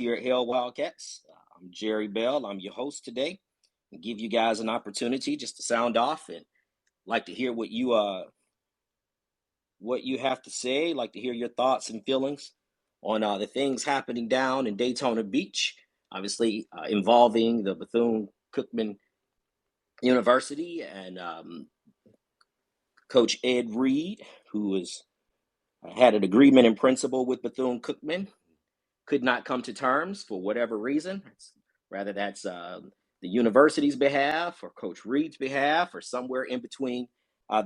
Here at Hell Wildcats. I'm Jerry Bell. I'm your host today. And give you guys an opportunity just to sound off and like to hear what you have to say. Like to hear your thoughts and feelings on the things happening down in Daytona Beach. Obviously, involving the Bethune Cookman University and Coach Edreed, who had an agreement in principle with Bethune Cookman, could not come to terms for whatever reason. Rather, that's the university's behalf or Coach Reed's behalf or somewhere in between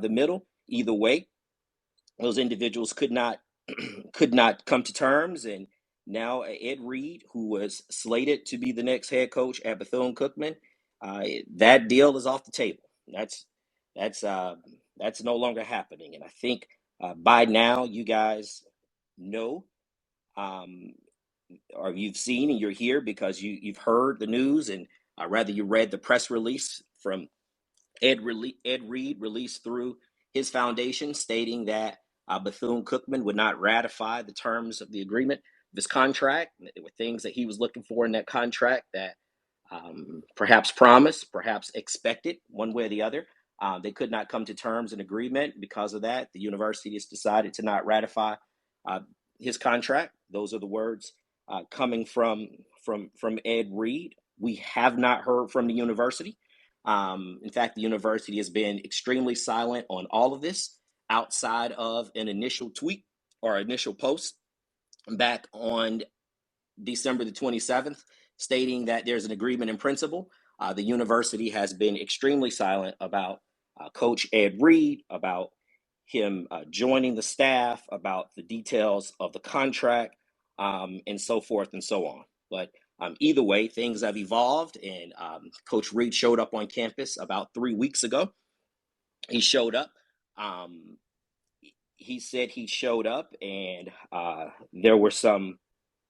the middle. Either way, those individuals could not could not come to terms, and now Ed Reed, who was slated to be the next head coach at Bethune Cookman, that deal is off the table. That's that's no longer happening, and I think by now you guys know, or you've seen and you're here because you've heard the news, and rather you read the press release from Ed Reed released through his foundation stating that Bethune Cookman would not ratify the terms of the agreement of his contract. There were things that he was looking for in that contract that perhaps promised, perhaps expected, one way or the other. They could not come to terms and agreement. Because of that, the university has decided to not ratify his contract. Those are the words coming from Ed Reed. We have not heard from the university. In fact, the university has been extremely silent on all of this outside of an initial tweet or initial post back on December the 27th, stating that there's an agreement in principle. The university has been extremely silent about Coach Ed Reed, about him joining the staff, about the details of the contract, and so forth and so on. But either way, things have evolved, and Coach Reed showed up on campus about 3 weeks ago. He showed up. He said he showed up, and there were some.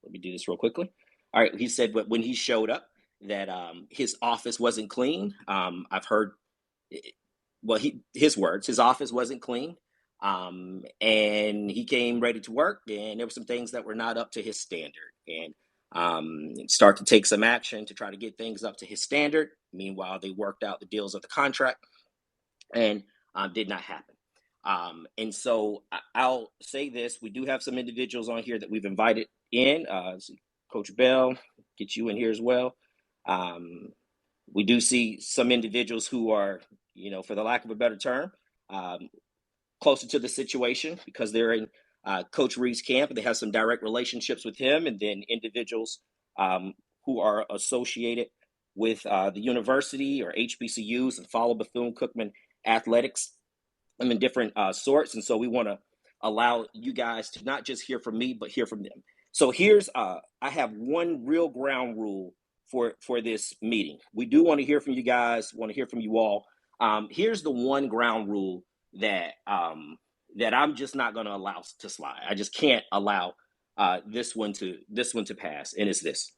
Let me do this real quickly. All right, he said when he showed up that his office wasn't clean. I've heard, well, his words, his office wasn't clean. And he came ready to work, and there were some things that were not up to his standard, and start to take some action to try to get things up to his standard. Meanwhile, they worked out the deals of the contract, and did not happen. And so I'll say this: we do have some individuals on here that we've invited in. Coach Bell, get you in here as well. We do see some individuals who are, for the lack of a better term, closer to the situation because they're in Coach Reed's camp and they have some direct relationships with him, and then individuals who are associated with the university or HBCUs and follow Bethune-Cookman athletics in different sorts. And so we want to allow you guys to not just hear from me, but hear from them. So here's, I have one real ground rule for this meeting. We do want to hear from you guys, want to hear from you all. Here's the one ground rule that I'm just not going to allow to slide. I just can't allow this one to pass, and it's this.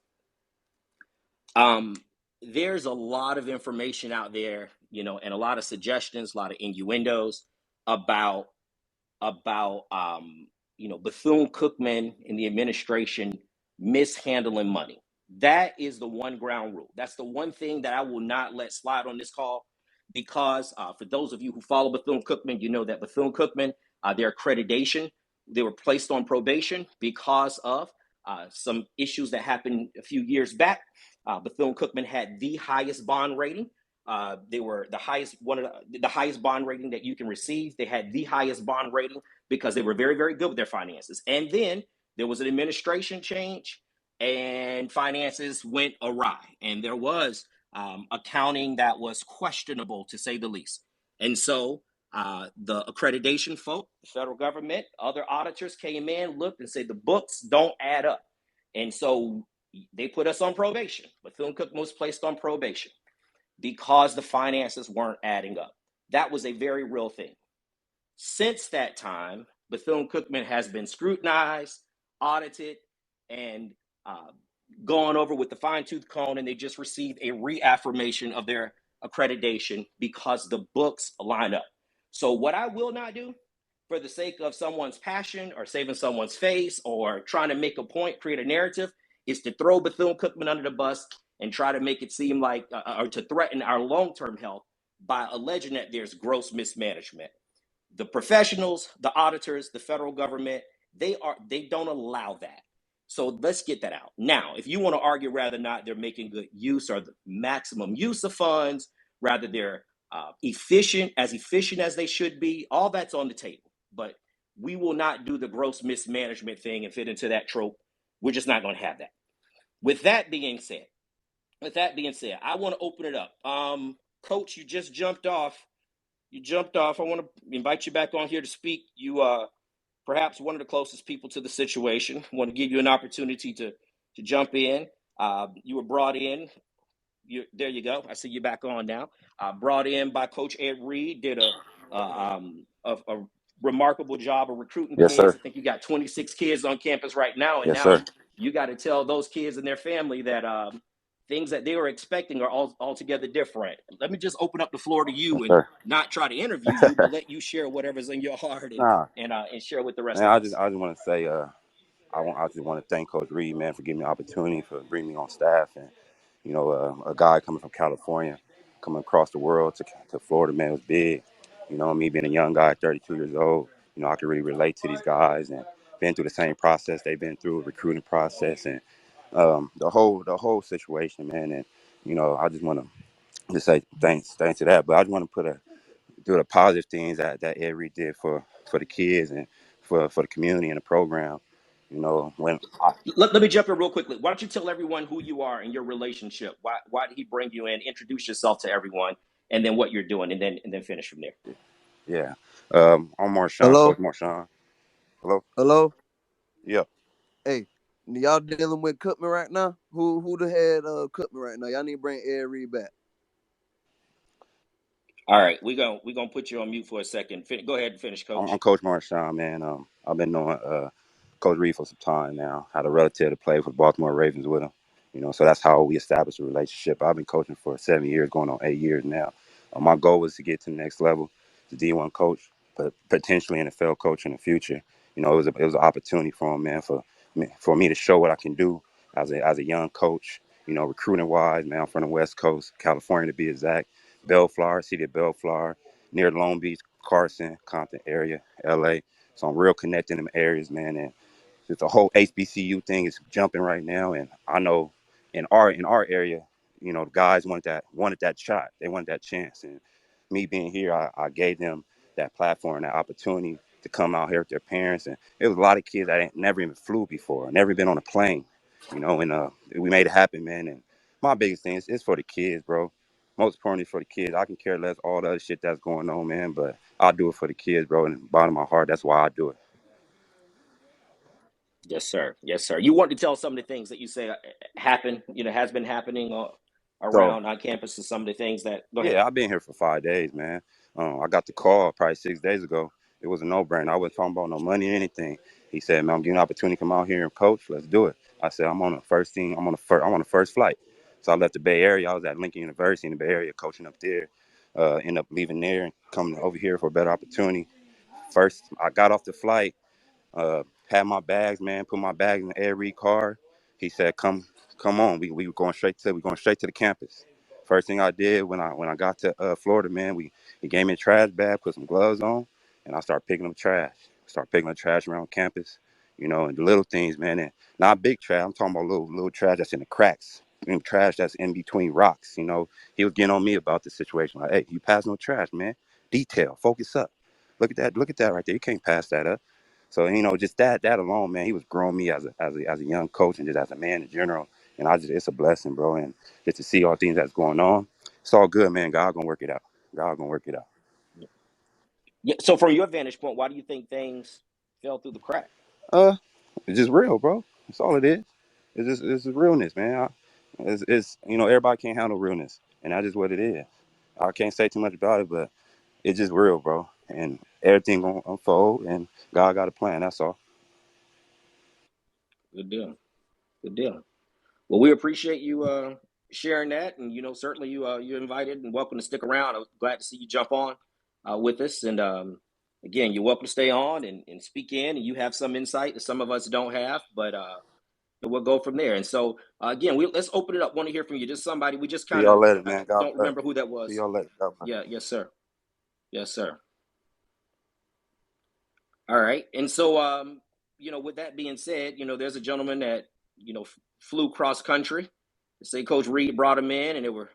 There's a lot of information out there, and a lot of suggestions, a lot of innuendos about Bethune-Cookman and the administration mishandling money. That is the one ground rule. That's the one thing that I will not let slide on this call, because for those of you who follow Bethune-Cookman, you know that Bethune-Cookman, their accreditation, they were placed on probation because of some issues that happened a few years back. Bethune-Cookman had the highest bond rating. They were the highest bond rating that you can receive. They had the highest bond rating because they were very, very good with their finances. And then there was an administration change, and finances went awry, and there was accounting that was questionable, to say the least. And so the accreditation folk, the federal government, other auditors came in, looked, and said the books don't add up. And so they put us on probation. Bethune-Cookman was placed on probation because the finances weren't adding up. That was a very real thing. Since that time, Bethune-Cookman has been scrutinized, audited, and gone over with the fine-tooth comb, and they just received a reaffirmation of their accreditation because the books line up. So what I will not do, for the sake of someone's passion or saving someone's face or trying to make a point, create a narrative, is to throw Bethune-Cookman under the bus and try to make it seem like, or to threaten our long-term health by alleging that there's gross mismanagement. The professionals, the auditors, the federal government, they don't allow that. So let's get that out. Now, if you want to argue whether or not they're making good use or the maximum use of funds, rather they're efficient as they should be, all that's on the table. But we will not do the gross mismanagement thing and fit into that trope. We're just not going to have that. With that being said, I want to open it up. Coach, you just jumped off. I want to invite you back on here to speak. You perhaps one of the closest people to the situation. I want to give you an opportunity to jump in. You were brought in. There you go. I see you back on now. Brought in by Coach Edreed, did a remarkable job of recruiting Yes, kids. sir. I think you got 26 kids on campus right now, and Yes, now sir. you got to tell those kids and their family that things that they were expecting are altogether different. Let me just open up the floor to Yes, you and sir. not try to interview you, but let you share whatever's in your heart Nah, and share with the rest man. of I just us. I just want to say I just want to thank Coach Reed, man, for giving me the opportunity for bringing me on staff, and a guy coming from California, coming across the world to Florida, man, was big. Me being a young guy, 32 years old, I could really relate to these guys and been through the same process they've been through, a recruiting process, and the whole situation, man. And I just want to just say thanks to that, but I just want to do the positive things that Edreed did for the kids and for the community and the program. When Let me jump in real quickly. Why don't you tell everyone who you are and your relationship? Why did he bring you in? Introduce yourself to everyone, and then what you're doing, and then finish from there. yeah, I'm Marshawn, Hello, Coach Marshawn. Hello, hello. yeah. Hey, y'all dealing with Cookman right now? Who the head of Cookman right now? Y'all need to bring Ed Reed back. All right, we're gonna put you on mute for a second. Go ahead and finish, I'm Coach. Coach Marshawn, man. I've been knowing Coach Reed for some time now. Had a relative to play for the Baltimore Ravens with him. So that's how we established a relationship. I've been coaching for 7 years, going on 8 years now. My goal was to get to the next level, to D1 coach, but potentially NFL coach in the future. It was an opportunity for him, man, for me to show what I can do as a young coach. Recruiting wise, man, I'm from the West Coast, California to be exact. Bellflower, city of Bellflower, near Long Beach, Carson, Compton area, LA. So I'm real connected in them areas, man. And just the whole HBCU thing is jumping right now. And I know in our area, the guys wanted that shot. They wanted that chance. And me being here, I gave them that platform, that opportunity to come out here with their parents. And it was a lot of kids that ain't never even flew before, never been on a plane, and we made it happen, man. And my biggest thing is for the kids, bro. Most importantly for the kids. I can care less all the other shit that's going on, man, but I'll do it for the kids, bro. And the bottom of my heart, that's why I do it. Yes, sir. Yes, sir. You want to tell some of the things that you say happen, has been happening So around on campus, and some of the things that. Go ahead. yeah, I've been here for 5 days, man. I got the call probably 6 days ago. It was a no-brainer. I wasn't talking about no money or anything. He said, "Man, I'm giving you an opportunity to come out here and coach. Let's do it." I said, "I'm on the first team. I'm on the first flight." So I left the Bay Area. I was at Lincoln University in the Bay Area, coaching up there. Ended up leaving there and coming over here for a better opportunity. First, I got off the flight. Had my bags, man. Put my bags in the Air Reed car. He said, "Come on. We were going straight to the campus." First thing I did when I got to Florida, man, he gave me a trash bag, put some gloves on, and I started picking up trash. Start picking up trash around campus, and the little things, man. And not big trash. I'm talking about little trash that's in the cracks, trash that's in between rocks. He was getting on me about the situation. Like, hey, you pass no trash, man. Detail, focus up. Look at that right there. You can't pass that up. So just that alone, man, he was growing me as a young coach and just as a man in general. And it's a blessing, bro. And just to see all things that's going on, it's all good, man. God gonna work it out. God gonna work it out. Yeah. So, from your vantage point, why do you think things fell through the crack? Uh, it's just real, bro. That's all it is. It's just realness, man. It's everybody can't handle realness, and that's just what it is. I can't say too much about it, but it's just real, bro. And everything gonna unfold, and God got a plan. That's all. Good deal. Good deal. Well, we appreciate you sharing that, and certainly you're invited and welcome to stick around. I'm glad to see you jump on with us, and again, you're welcome to stay on and speak in. And you have some insight that some of us don't have, but and we'll go from there. And so again, let's open it up. Want to hear from you. Just somebody. We just See kind y'all of later, man. God don't bless. remember who that See was. y'all later. God bless. Yeah. Yes, sir. Yes, sir. All right. And so, with that being said, there's a gentleman that, flew cross country. Say Coach Reed brought him in and they were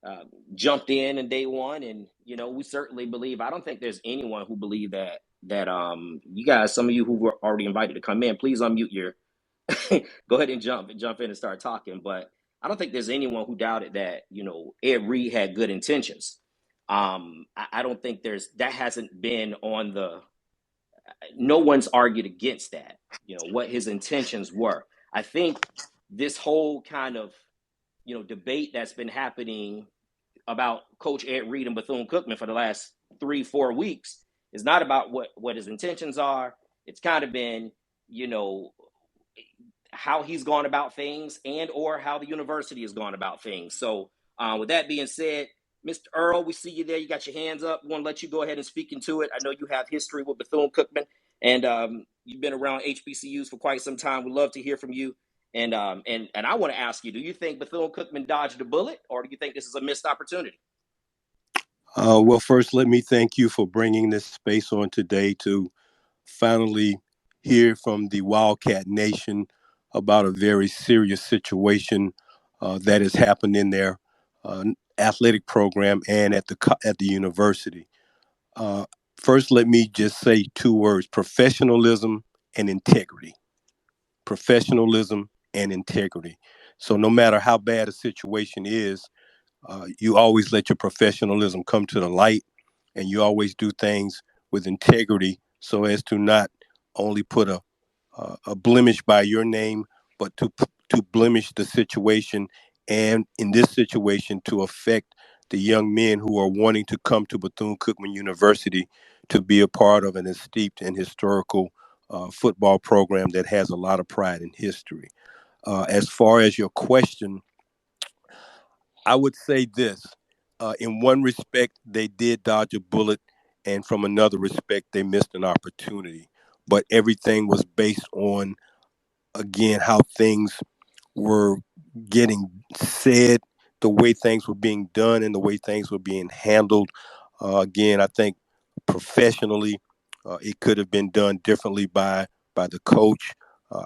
uh, jumped in day one. And, we certainly believe, I don't think there's anyone who believe that you guys, some of you who were already invited to come in, please unmute your, go ahead and jump in and start talking. But I don't think there's anyone who doubted that, Ed Reed had good intentions. I don't think that hasn't been on no one's argued against that, what his intentions were. I think this whole kind of, debate that's been happening about Coach Ed Reed and Bethune-Cookman for the last 3-4 weeks is not about what his intentions are. It's kind of been, you know, how he's gone about things and or how the university has gone about things. So with that being said, Mr. Earl, we see you there. You got your hands up. We want to let you go ahead and speak into it. I know you have history with Bethune-Cookman, and you've been around HBCUs for quite some time. We'd love to hear from you. And I want to ask you, do you think Bethune-Cookman dodged a bullet, or do you think this is a missed opportunity? Well, first, let me thank you for bringing this space on today to finally hear from the Wildcat Nation about a very serious situation that has happened in their uh, athletic program and at the university. Uh, First, let me just say two words: professionalism and integrity. Professionalism and integrity. So, no matter how bad a situation is, you always let your professionalism come to the light, and you always do things with integrity so as to not only put a blemish by your name, but to blemish the situation, and in this situation to affect the young men who are wanting to come to Bethune-Cookman University to be a part of an esteemed and historical football program that has a lot of pride and history. As far as your question, I would say this. In one respect, they did dodge a bullet, and from another respect, they missed an opportunity. But everything was based on, again, how things were getting said, the way things were being done, and the way things were being handled. Again, I think professionally, it could have been done differently by the coach.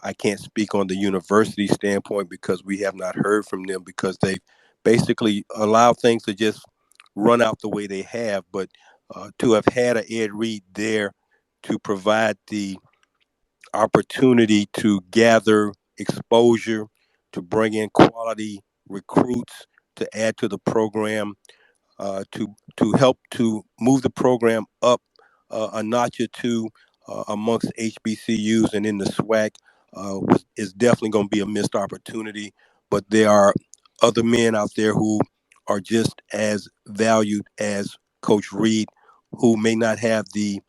I can't speak on the university standpoint because we have not heard from them because they basically allowed things to just run out the way they have. But to have had a Ed Reed there to provide the opportunity to gather exposure, to bring in quality recruits, to add to the program, to help to move the program up a notch or two amongst HBCUs and in the SWAC is definitely going to be a missed opportunity. But there are other men out there who are just as valued as Coach Reed, who may not have the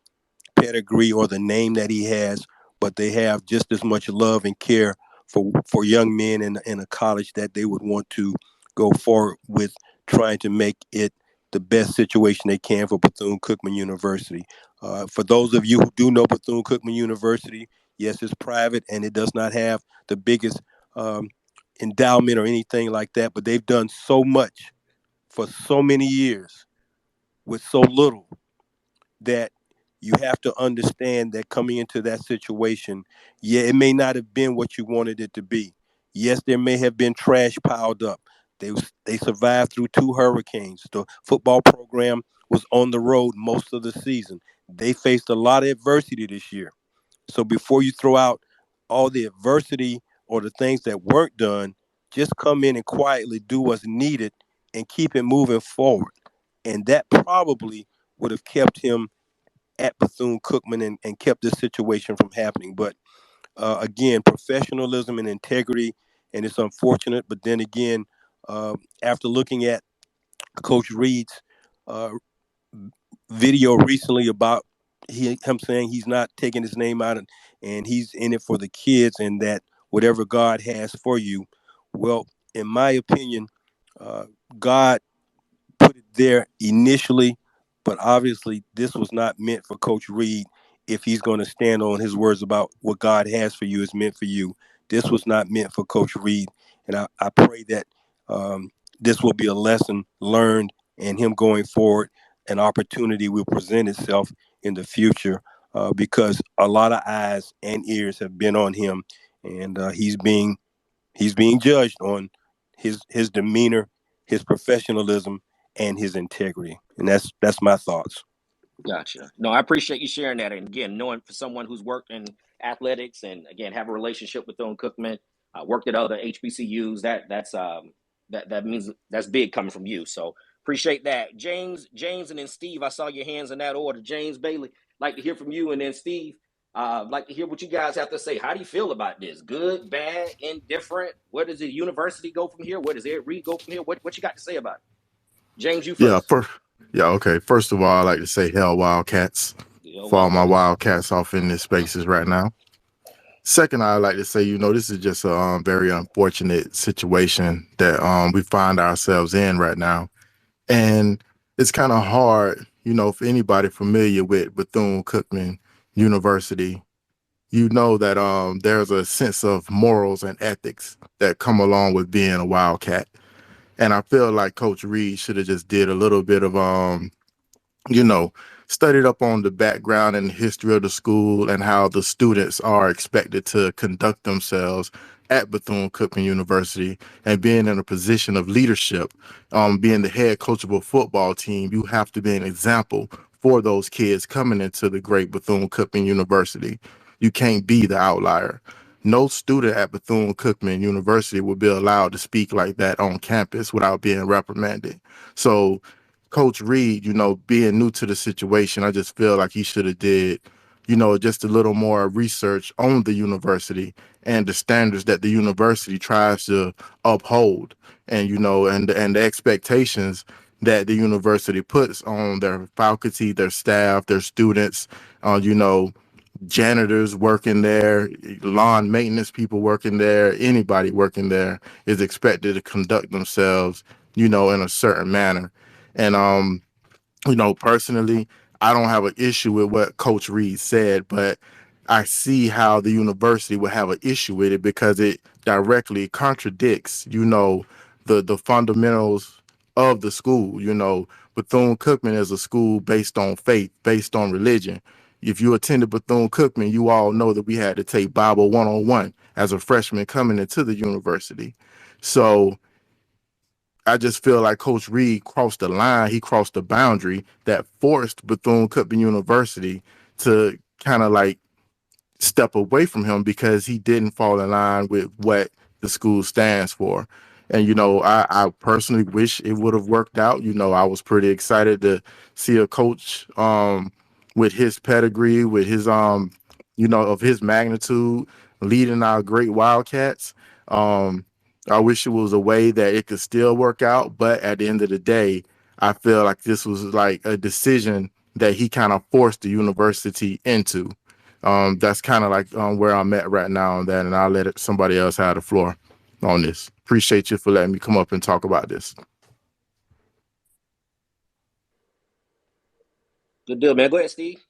pedigree or the name that he has, but they have just as much love and care for young men in a college that they would want to go forward with trying to make it the best situation they can for Bethune-Cookman University. For those of you who do know Bethune-Cookman University, yes, it's private and it does not have the biggest um, endowment or anything like that, but they've done so much for so many years with so little that you have to understand that coming into that situation, yeah, it may not have been what you wanted it to be. Yes, there may have been trash piled up. They survived through 2 hurricanes. The football program was on the road most of the season. They faced a lot of adversity this year. So before you throw out all the adversity or the things that weren't done, just come in and quietly do what's needed and keep it moving forward. And that probably would have kept him at Bethune-Cookman and kept this situation from happening. But again, professionalism and integrity, and it's unfortunate. But then again, after looking at Coach Reed's uh, video recently about him saying he's not taking his name out and he's in it for the kids and that whatever God has for you, well, in my opinion, uh, God put it there initially, but obviously this was not meant for Coach Reed if he's going to stand on his words about what God has for you is meant for you. This was not meant for Coach Reed. And I pray that this will be a lesson learned, and him going forward, an opportunity will present itself in the future, because a lot of eyes and ears have been on him, and he's being judged on his demeanor, his professionalism, and his integrity. And that's my thoughts. Gotcha. No, I appreciate you sharing that. And again, knowing for someone who's worked in athletics and again have a relationship with Bethune Cookman, worked at other HBCUs, that means that's big coming from you. So appreciate that. James, and then Steve. I saw your hands in that order. James Bailey, like to hear from you, and then Steve. Like to hear what you guys have to say. How do you feel about this? Good, bad, indifferent? Where does the university go from here? Where does Edreed go from here? What you got to say about it? James, you Yeah, first. okay. First of all, I'd like to say hell Wildcats Yo, for all my Wildcats. Wildcats off in the spaces right now. Second, I'd like to say, this is just a very unfortunate situation that we find ourselves in right now. And it's kind of hard, for anybody familiar with Bethune-Cookman University, that there's a sense of morals and ethics that come along with being a Wildcat. And I feel like Coach Reed should have just did a little bit of you know, studied up on the background and history of the school and how the students are expected to conduct themselves at Bethune-Cookman University, and being in a position of leadership, being the head coach of a football team, you have to be an example for those kids coming into the great Bethune-Cookman University. You can't be the outlier. No student at Bethune-Cookman University will be allowed to speak like that on campus without being reprimanded. So Coach Reed, being new to the situation, I just feel like he should have did, just a little more research on the university and the standards that the university tries to uphold, and and the expectations that the university puts on their faculty, their staff, their students, janitors working there, lawn maintenance people working there, anybody working there is expected to conduct themselves, in a certain manner. And personally, I don't have an issue with what Coach Reed said, but I see how the university would have an issue with it because it directly contradicts, the fundamentals of the school. Bethune-Cookman is a school based on faith, based on religion. If you attended Bethune-Cookman, you all know that we had to take Bible 101 as a freshman coming into the university. So I just feel like Coach Reed crossed the line. He crossed the boundary that forced Bethune-Cookman University to kind of like step away from him because he didn't fall in line with what the school stands for. And, I personally wish it would have worked out. I was pretty excited to see a coach with his pedigree, with his, of his magnitude, leading our great Wildcats. I wish it was a way that it could still work out. But at the end of the day, I feel like this was like a decision that he kind of forced the university into. That's kind of like where I'm at right now on that, and I'll let somebody else have the floor on this. Appreciate you for letting me come up and talk about this. Good deal, man. Go ahead, Steve.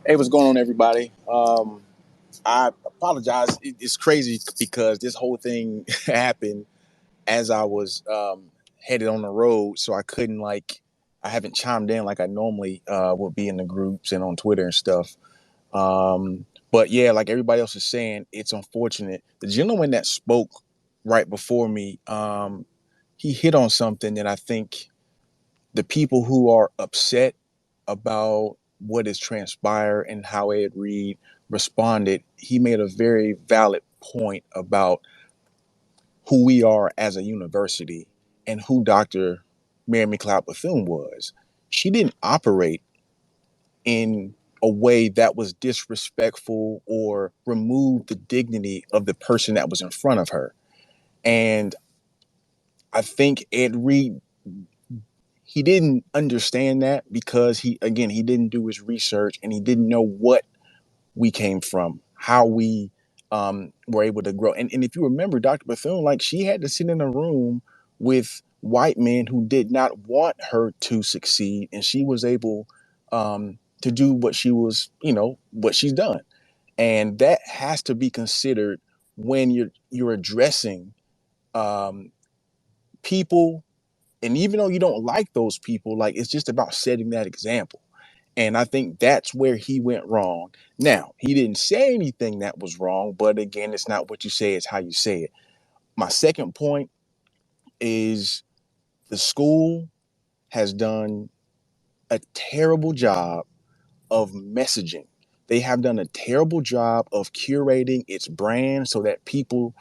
Hey, what's going on, everybody? I apologize. It's crazy because this whole thing happened as I was headed on the road, so I haven't chimed in like I normally would be in the groups and on Twitter and stuff. But yeah, like everybody else is saying, it's unfortunate. The gentleman that spoke right before me, he hit on something that I think the people who are upset about what has transpired and how Ed Reed responded, he made a very valid point about who we are as a university and who Dr. Mary McLeod Bethune was. She didn't operate in a way that was disrespectful or removed the dignity of the person that was in front of her. And I think Ed Reed, he didn't understand that because he didn't do his research and he didn't know what we came from, how we were able to grow. And if you remember, Dr. Bethune, like she had to sit in a room with white men who did not want her to succeed. And she was able to do what she was, what she's done. And that has to be considered when you're addressing people. And even though you don't like those people, like, it's just about setting that example. And I think that's where he went wrong. Now, he didn't say anything that was wrong, but again, it's not what you say, it's how you say it. My second point is the school has done a terrible job of messaging. They have done a terrible job of curating its brand so that people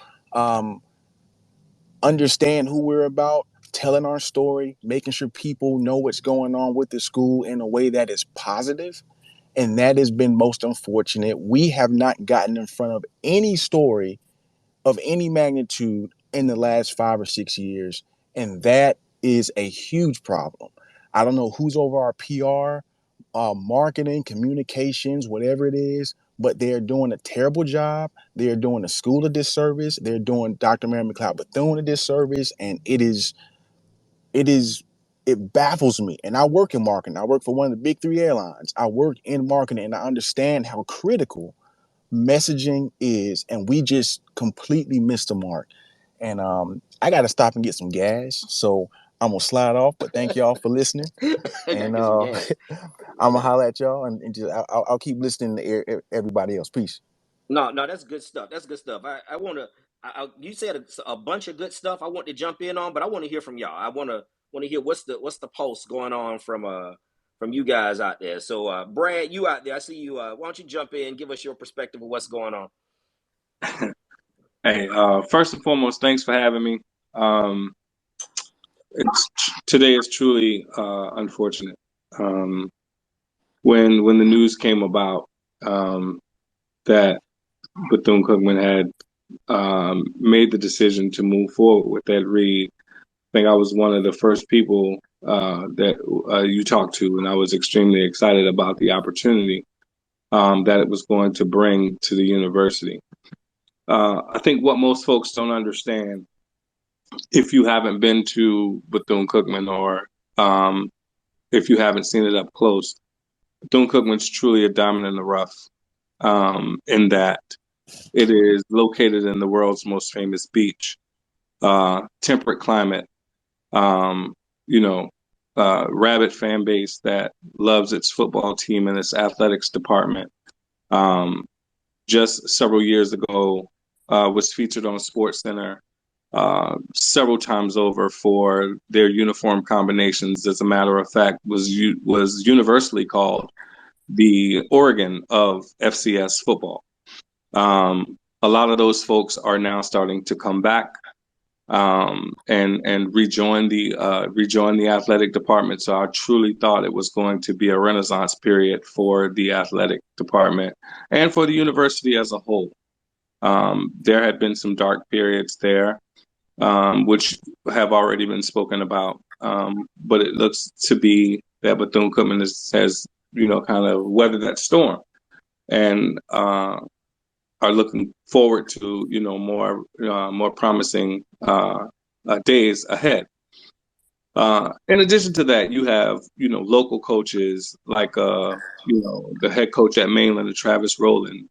understand who we're about, telling our story, making sure people know what's going on with the school in a way that is positive. And that has been most unfortunate. We have not gotten in front of any story of any magnitude in the last 5 or 6 years. And that is a huge problem. I don't know who's over our PR, marketing, communications, whatever it is, but they're doing a terrible job. They're doing the school a disservice. They're doing Dr. Mary McLeod Bethune a disservice. And it baffles me. And I work in marketing. I work for one of the big three airlines. I work in marketing, and I understand how critical messaging is, and we just completely missed the mark. And I got to stop and get some gas, so I'm gonna slide off. But thank y'all for listening, and I'm gonna holler at y'all, and just I'll keep listening to everybody else. Peace. No, no, that's good stuff. That's good stuff. I want to. You said a bunch of good stuff. I want to jump in on, but I want to hear from y'all. I want to hear what's the pulse going on from you guys out there. So, Brad, you out there? I see you. Why don't you jump in? Give us your perspective of what's going on. Hey, first and foremost, thanks for having me. Today is truly unfortunate. When the news came about that Bethune-Cookman had made the decision to move forward with Edreed, I think I was one of the first people that you talked to, and I was extremely excited about the opportunity that it was going to bring to the university. I think what most folks don't understand, if you haven't been to Bethune-Cookman or if you haven't seen it up close, Bethune-Cookman's truly a diamond in the rough in that it is located in the world's most famous beach, temperate climate, rabid fan base that loves its football team and its athletics department. Just several years ago, was featured on SportsCenter several times over for their uniform combinations. As a matter of fact, was universally called the Oregon of FCS football. A lot of those folks are now starting to come back and rejoin the athletic department. So I truly thought it was going to be a renaissance period for the athletic department and for the university as a whole. There had been some dark periods there, which have already been spoken about. But it looks to be that Bethune-Cookman has kind of weathered that storm and are looking forward to more promising days ahead. In addition to that, you have local coaches like the head coach at Mainland, Travis Rowland,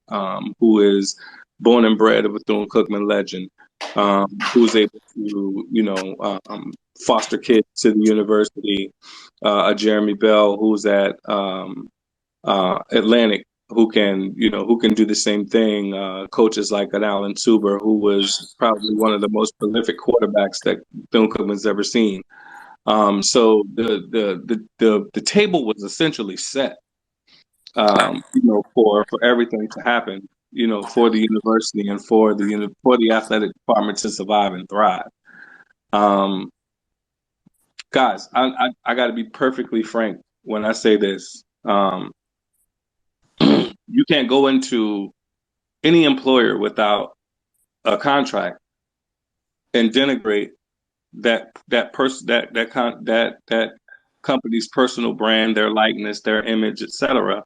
who is born and bred a Bethune-Cookman legend, who's able to foster kids to the university. Jeremy Bell, who's at Atlantic, who can do the same thing. Coaches like an Alan Suber, who was probably one of the most prolific quarterbacks that Bethune-Cookman's ever seen. So the table was essentially set, for everything to happen, for the university and for the athletic department to survive and thrive. Guys, I got to be perfectly frank when I say this. You can't go into any employer without a contract and denigrate that company's personal brand, their likeness, their image, etc.,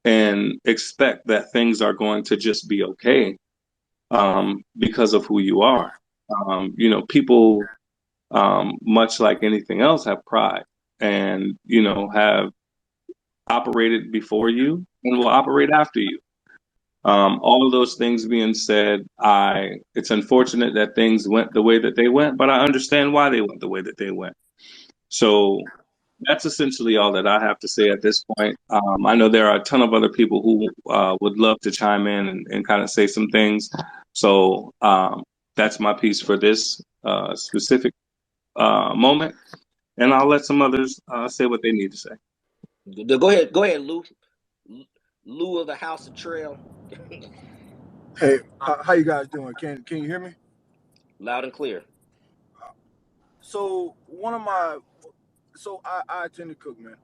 and expect that things are going to just be okay because of who you are. People, much like anything else, have pride and have operated before you and will operate after you. All of those things being said, it's unfortunate that things went the way that they went, but I understand why they went the way that they went. So that's essentially all that I have to say at this point. I know there are a ton of other people who would love to chime in and kind of say some things. So that's my piece for this specific moment, and I'll let some others say what they need to say. Go ahead, Lou. Lou of the House of Trail. Hey, how you guys doing? Can you hear me? Loud and clear. So I attended Cookman.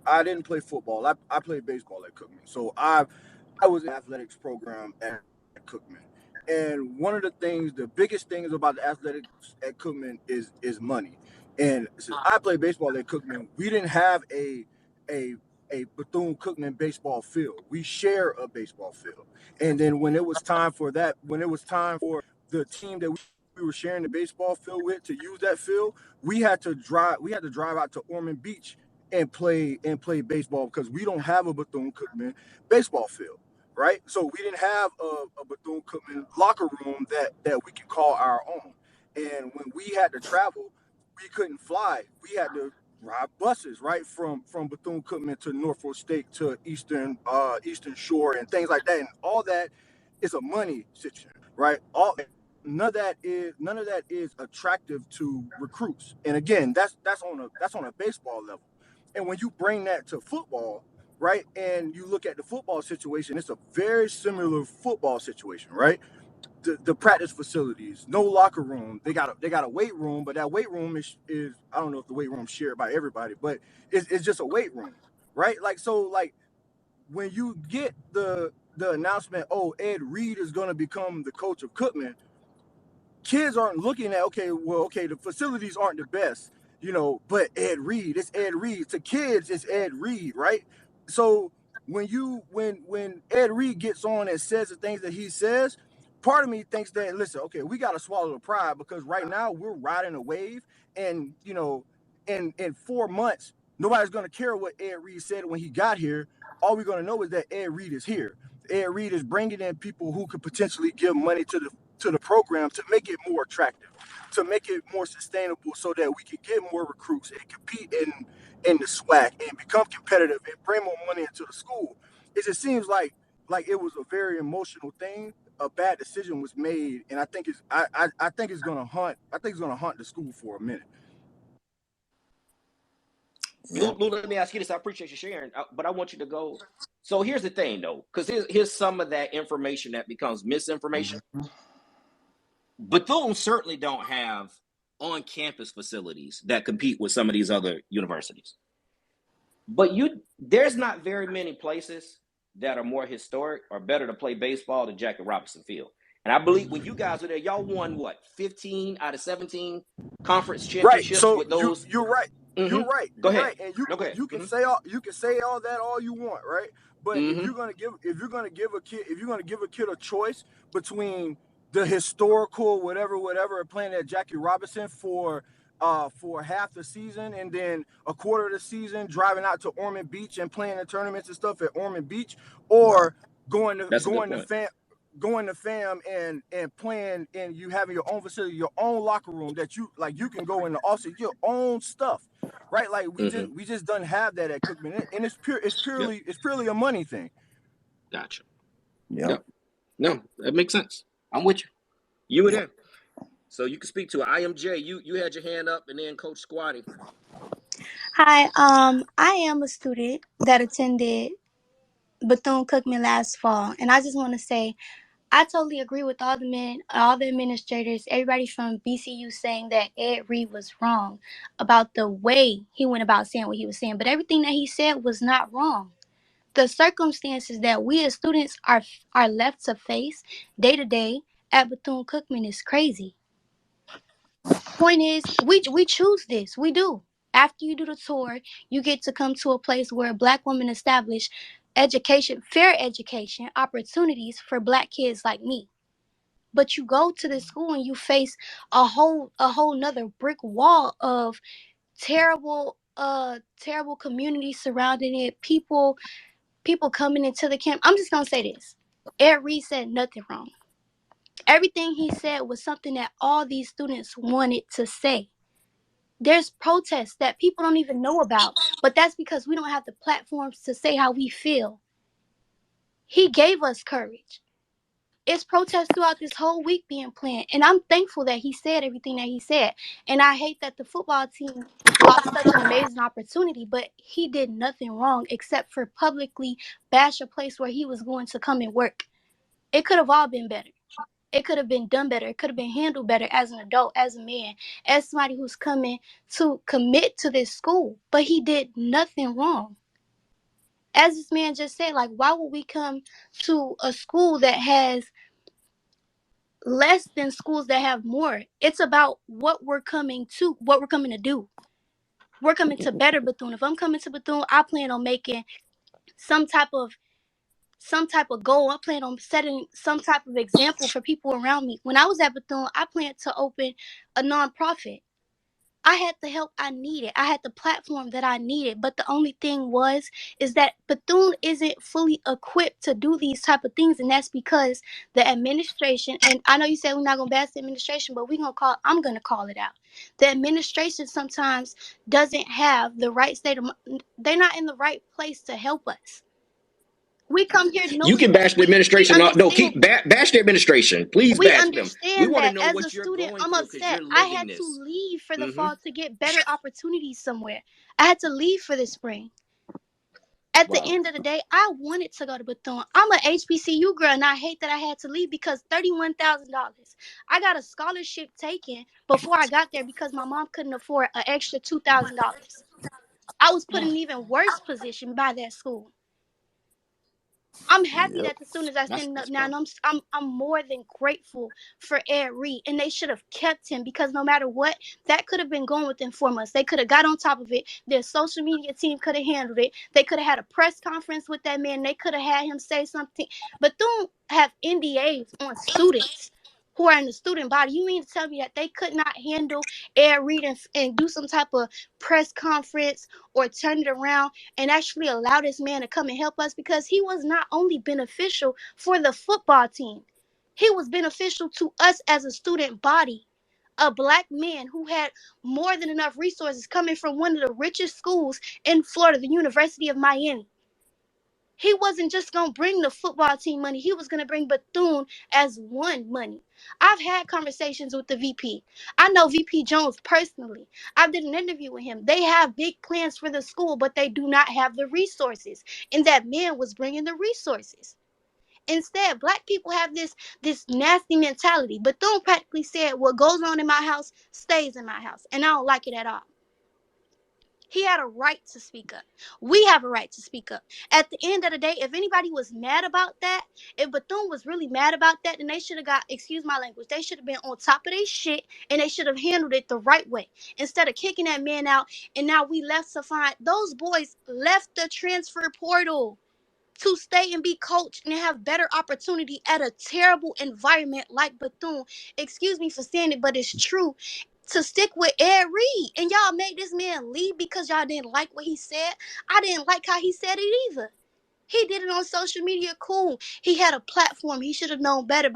I didn't play football. I played baseball at Cookman. So I was in the athletics program at Cookman. And one of the biggest things about the athletics at Cookman is money. And since I played baseball at Cookman, we didn't have a Bethune Cookman baseball field. We share a baseball field. And then when it was time for the team that we were sharing the baseball field with to use that field, we had to drive out to Ormond Beach and play baseball because we don't have a Bethune Cookman baseball field, right? So we didn't have a Bethune Cookman locker room that we could call our own. And when we had to travel, we couldn't fly. We had to ride buses, right, from Bethune Cookman to Norfolk State to Eastern Shore and things like that. And all that is a money situation, right? None of that is attractive to recruits. And again, that's on a baseball level. And when you bring that to football, right, and you look at the football situation, it's a very similar football situation, right? The practice facilities, no locker room. They got a weight room, but that weight room is I don't know if the weight room's shared by everybody, but it's just a weight room, right? Like when you get the announcement, oh, Ed Reed is going to become the coach of Cookman, kids aren't looking at, the facilities aren't the best, but it's Ed Reed. To kids, it's Ed Reed, right? So when Ed Reed gets on and says the things that he says, part of me thinks that, listen, okay, we got to swallow the pride because right now we're riding a wave, and in 4 months nobody's going to care what Ed Reed said when he got here. All we're going to know is that Ed Reed is here. Ed Reed is bringing in people who could potentially give money to the program to make it more attractive, to make it more sustainable, so that we can get more recruits and compete in the SWAC and become competitive and bring more money into the school. It just seems like it was a very emotional thing. A bad decision was made, and I think it's gonna haunt the school for a minute. Yeah. Lou, let me ask you this. I appreciate you sharing, but I want you to go. So here's the thing, though, because here's some of that information that becomes misinformation. Bethune certainly don't have on-campus facilities that compete with some of these other universities. But there's not very many places that are more historic or better to play baseball than Jackie Robinson Field. And I believe when you guys were there, y'all won what, 15 out of 17 conference Right. championships So with those. you're right. Mm-hmm. You're right. Go You're ahead. right. And Go ahead. you can say all that all you want, right? But Mm-hmm. if you're gonna give a kid a choice between the historical whatever playing at Jackie Robinson for half the season and then a quarter of the season driving out to Ormond Beach and playing the tournaments and stuff at Ormond Beach, or going That's a good point. Going to fam and playing, and you having your own facility, your own locker room that you can go in the offseason, your own stuff, right? Like we just don't have that at Cookman, and it's purely a money thing. Gotcha. Yeah. Yep. No, that makes sense. I'm with you. You were there. So you can speak to it. IMJ, you had your hand up, and then Coach Squatty. Hi, I am a student that attended Bethune Cookman last fall, and I just want to say I totally agree with all the administrators, everybody from BCU saying that Ed Reed was wrong about the way he went about saying what he was saying, but everything that he said was not wrong. The circumstances that we as students are left to face day to day at Bethune Cookman is crazy. Point is, we choose this. We do. After you do the tour, you get to come to a place where Black women establish education, fair education, opportunities for Black kids like me. But you go to the school and you face a whole nother brick wall of terrible community surrounding it. People people coming into the camp. I'm just gonna say this. Edreed said nothing wrong. Everything he said was something that all these students wanted to say. There's protests that people don't even know about, but that's because we don't have the platforms to say how we feel. He gave us courage. It's protests throughout this whole week being planned, and I'm thankful that he said everything that he said. And I hate that the football team lost such an amazing opportunity, but he did nothing wrong except for publicly bash a place where he was going to come and work. It could have all been better. It could have been done better. It could have been handled better as an adult, as a man, as somebody who's coming to commit to this school. But he did nothing wrong. As this man just said, like, why would we come to a school that has less than schools that have more? It's about what we're coming to, what we're coming to do. We're coming to better Bethune. If I'm coming to Bethune, I plan on making some type of goal. I plan on setting some type of example for people around me. When I was at Bethune, I planned to open a nonprofit. I had the help I needed. I had the platform that I needed. But the only thing is that Bethune isn't fully equipped to do these type of things. And that's because the administration, and I know you said we're not gonna bash the administration, but I'm gonna call it out. The administration sometimes doesn't have the right state of, they're not in the right place to help us. We come here You knowing can bash the we administration. No, understand. bash the administration. Please We bash them. We understand want to that. know As a what you're student, going I'm through because upset. you're I living had to this. leave for the Mm-hmm. fall to get better opportunities somewhere. I had to leave for the spring. At the Wow. end of the day, I wanted to go to Bethune. I'm an HBCU girl, and I hate that I had to leave because $31,000. I got a scholarship taken before I got there because my mom couldn't afford an extra $2,000. I was put in an even worse position by that school. I'm happy Yep. that the students are standing up That's now, bro. and I'm more than grateful for Edreed, and they should have kept him because no matter what, that could have been gone within 4 months. They could have got on top of it. Their social media team could have handled it. They could have had a press conference with that man. They could have had him say something. But don't have NDAs on students who are in the student body. You mean to tell me that they could not handle Edreed and do some type of press conference or turn it around and actually allow this man to come and help us? Because he was not only beneficial for the football team, he was beneficial to us as a student body. A black man who had more than enough resources coming from one of the richest schools in Florida, the University of Miami. He wasn't just going to bring the football team money. He was going to bring Bethune as one money. I've had conversations with the VP. I know VP Jones personally. I did an interview with him. They have big plans for the school, but they do not have the resources. And that man was bringing the resources. Instead, black people have this nasty mentality. Bethune practically said, what goes on in my house stays in my house. And I don't like it at all. He had a right to speak up. We have a right to speak up. At the end of the day, if anybody was mad about that, if Bethune was really mad about that, then they should have got, excuse my language, they should have been on top of their shit and they should have handled it the right way. Instead of kicking that man out, and now we left to find, those boys left the transfer portal to stay and be coached and have better opportunity at a terrible environment like Bethune. Excuse me for saying it, but it's true. To stick with Edreed, and y'all made this man leave because y'all didn't like what he said. I didn't like how he said it either. He did it on social media, cool. He had a platform. He should have known better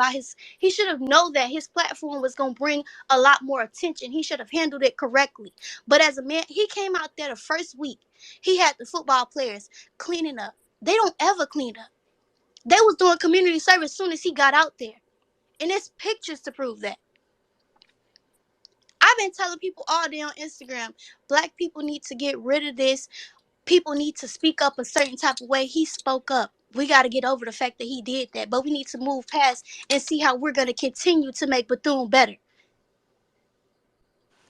he should have known that his platform was gonna bring a lot more attention. He should have handled it correctly. But as a man, he came out there the first week. He had the football players cleaning up. They don't ever clean up. They was doing community service as soon as he got out there. And there's pictures to prove that. I've been telling people all day on Instagram, black people need to get rid of this. People need to speak up a certain type of way. He spoke up. We got to get over the fact that he did that. But we need to move past and see how we're going to continue to make Bethune better.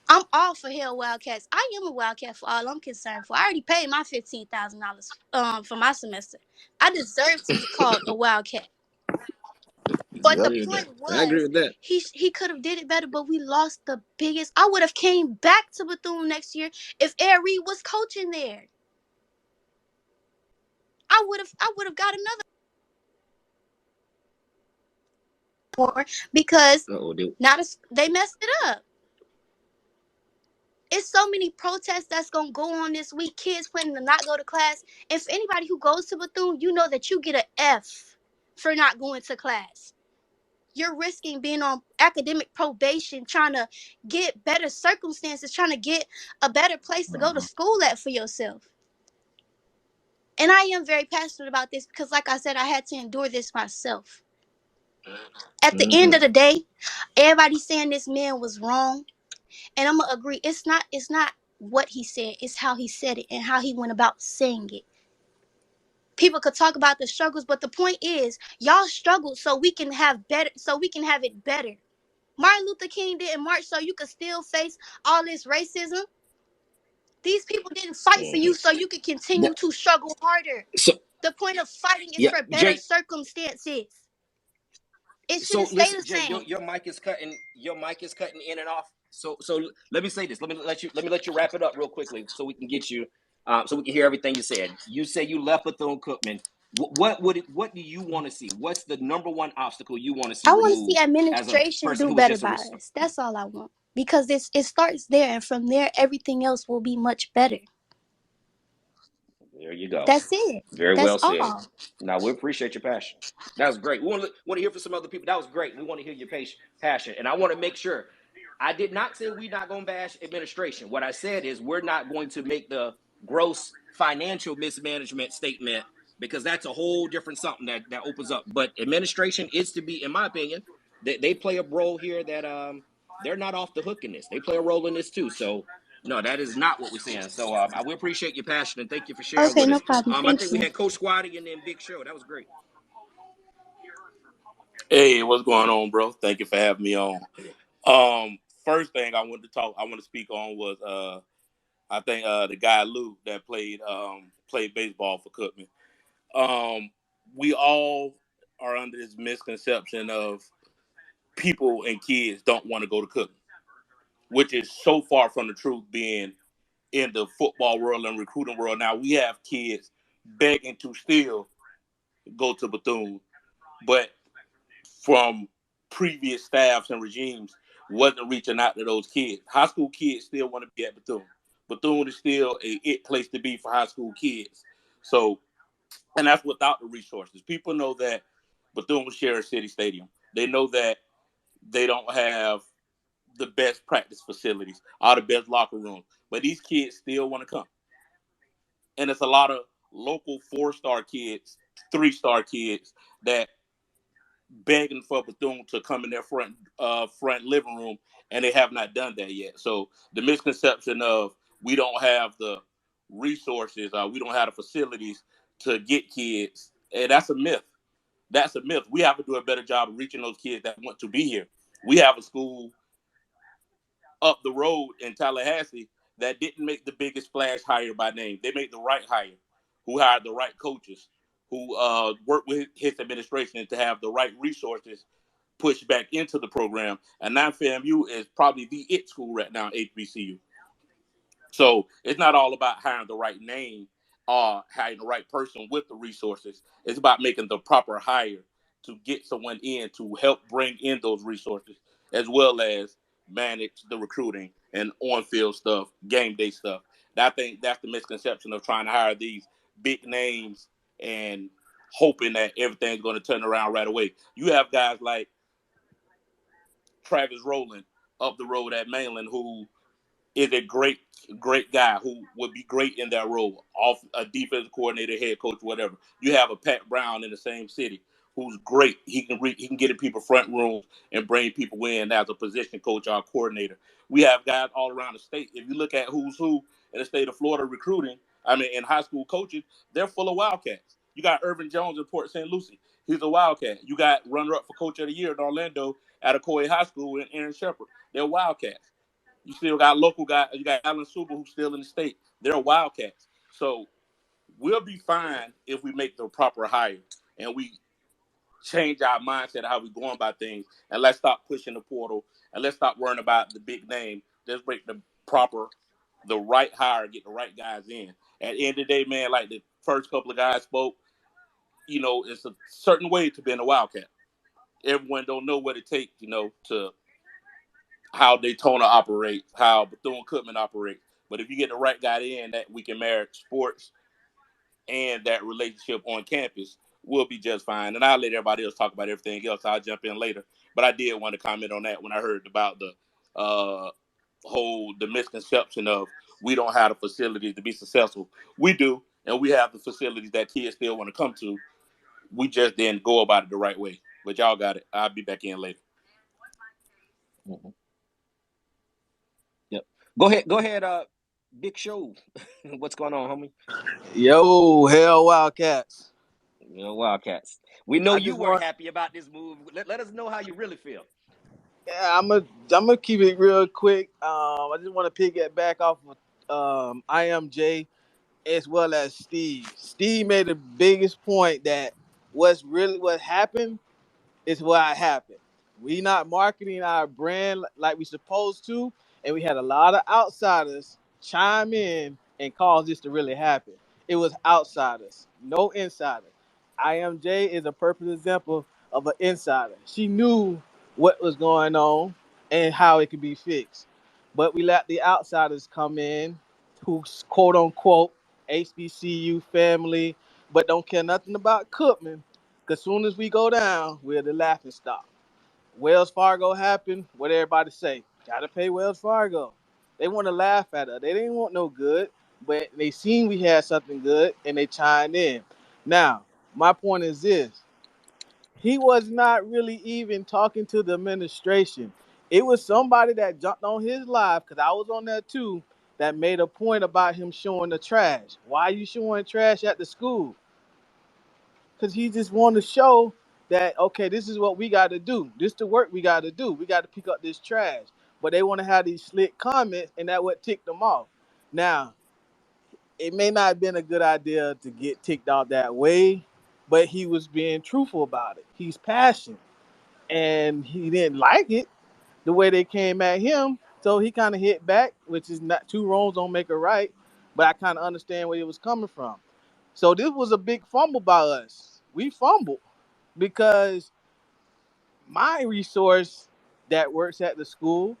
I'm all for Hell Wildcats. I am a Wildcat for all I'm concerned for. I already paid my $15,000 for my semester. I deserve to be called a Wildcat. I But the Yep. agree with that. point I agree was, with that. he could have did it better, but we lost the biggest. I would have came back to Bethune next year if Edreed was coaching there. I would have got another more because Oh, dude. they messed it up. It's so many protests that's gonna go on this week. Kids planning to not go to class. If anybody who goes to Bethune, you know that you get an F for not going to class. You're risking being on academic probation, trying to get better circumstances, trying to get a better place to go to school at for yourself. And I am very passionate about this because, like I said, I had to endure this myself. At the end of the day, everybody's saying this man was wrong, and I'm gonna agree. It's not what he said, it's how he said it and how he went about saying it. People could talk about the struggles, but the point is, y'all struggled so we can have better, so we can have it better. Martin Luther King didn't march so you could still face all this racism. These people didn't fight for you so you could continue to struggle harder. So The point of fighting is yeah, for better Jay. circumstances. It So shouldn't stay listen, the Jay, same. your mic is cutting. Your mic is cutting in and off. So let me say this. Let me let you wrap it up real quickly so we can get you. So we can hear everything you said. You say you left Bethune Cookman. What do you want to see? What's the number one obstacle you want to see I want to see removed as a administration person do who was better just a by us. That's all I want. Because it starts there, and from there, everything else will be much better. There you go. That's it. Very That's well said. all. Now we appreciate your passion. That was great. We want to hear from some other people. That was great. We want to hear your passion, and I want to make sure. I did not say we're not going to bash administration. What I said is we're not going to make the gross financial mismanagement statement because that's a whole different something that opens up. But administration is to be, in my opinion, they play a role here that they're not off the hook in this. They play a role in this too. So no, that is not what we're saying. So I will appreciate your passion and thank you for sharing Okay, with no us. problem. I Thank think we you. had Coach Squatty and then Big Show. That was great. Hey, what's going on, bro? Thank you for having me on. First thing I want to speak on was I think the guy Lou that played baseball for Cookman. We all are under this misconception of people and kids don't want to go to Cookman, which is so far from the truth. Being in the football world and recruiting world now, we have kids begging to still go to Bethune, but from previous staffs and regimes wasn't reaching out to those kids. High school kids still want to be at Bethune. Bethune is still a it place to be for high school kids. So, and that's without the resources. People know that Bethune will share a city stadium. They know that they don't have the best practice facilities or the best locker rooms, but these kids still want to come. And it's a lot of local 4-star kids, 3-star kids that begging for Bethune to come in their front living room, and they have not done that yet. So the misconception of we don't have the resources, we don't have the facilities to get kids, and that's a myth. That's a myth. We have to do a better job of reaching those kids that want to be here. We have a school up the road in Tallahassee that didn't make the biggest splash hire by name. They made the right hire, who hired the right coaches, who worked with his administration to have the right resources pushed back into the program. And now FAMU is probably the it school right now, HBCU. So it's not all about hiring the right name or hiring the right person with the resources. It's about making the proper hire to get someone in to help bring in those resources, as well as manage the recruiting and on-field stuff, game day stuff. And I think that's the misconception of trying to hire these big names and hoping that everything's going to turn around right away. You have guys like Travis Rowland up the road at Mainland who is a great guy who would be great in that role, off a defensive coordinator, head coach, whatever. You have a Pat Brown in the same city who's great. He can get in people front rooms and bring people in as a position coach or coordinator. We have guys all around the state. If you look at who's who in the state of Florida recruiting, I mean, in high school coaches, they're full of Wildcats. You got Irvin Jones in Port St. Lucie. He's a Wildcat. You got runner-up for Coach of the Year in Orlando at Ocoee High School and Aaron Shepard. They're Wildcats. You still got local guys. You got Alan Suba, who's still in the state. They're Wildcats. So we'll be fine if we make the proper hire and we change our mindset of how we're going about things. And let's stop pushing the portal and let's stop worrying about the big name. Let's make the right hire, get the right guys in. At the end of the day, man, like the first couple of guys spoke, it's a certain way to be in a Wildcat. Everyone don't know what it takes, to how Daytona operates, how Bethune Cookman operates. But if you get the right guy in, that we can marry sports and that relationship on campus, we'll be just fine. And I'll let everybody else talk about everything else. I'll jump in later. But I did want to comment on that when I heard about the the misconception of we don't have the facilities to be successful. We do, and we have the facilities that kids still want to come to. We just didn't go about it the right way. But y'all got it. I'll be back in later. Mm-hmm. Yep. Go ahead, Big Show. What's going on, homie? Yo, hell Wildcats. You know, Wildcats. We know I you just weren't want, happy about this move. Let us know how you really feel. yeah, I'm gonna keep it real quick. I just want to pick it back off of I am Jay as well as Steve. Steve made the biggest point that what happened is what happened. We not marketing our brand like we supposed to, and we had a lot of outsiders chime in and cause this to really happen. It was outsiders, no insider. IMJ is a perfect example of an insider. She knew what was going on and how it could be fixed. But we let the outsiders come in who quote unquote HBCU family, but don't care nothing about Cookman. Because soon as we go down, we're the laughing stock. Wells Fargo happened. What everybody say? Gotta pay Wells Fargo. They want to laugh at us. They didn't want no good, but they seen we had something good and they chimed in. Now, my point is this: he was not really even talking to the administration. It was somebody that jumped on his live because I was on there too. That made a point about him showing the trash. Why are you showing trash at the school? Because he just wanted to show that, okay, this is what we got to do. This the work we got to do. We got to pick up this trash. But they want to have these slick comments, and that what ticked them off. Now, it may not have been a good idea to get ticked off that way, but he was being truthful about it. He's passionate, and he didn't like it the way they came at him. So he kind of hit back, which is not two wrongs don't make a right. But I kind of understand where he was coming from. So this was a big fumble by us. We fumbled because my resource that works at the school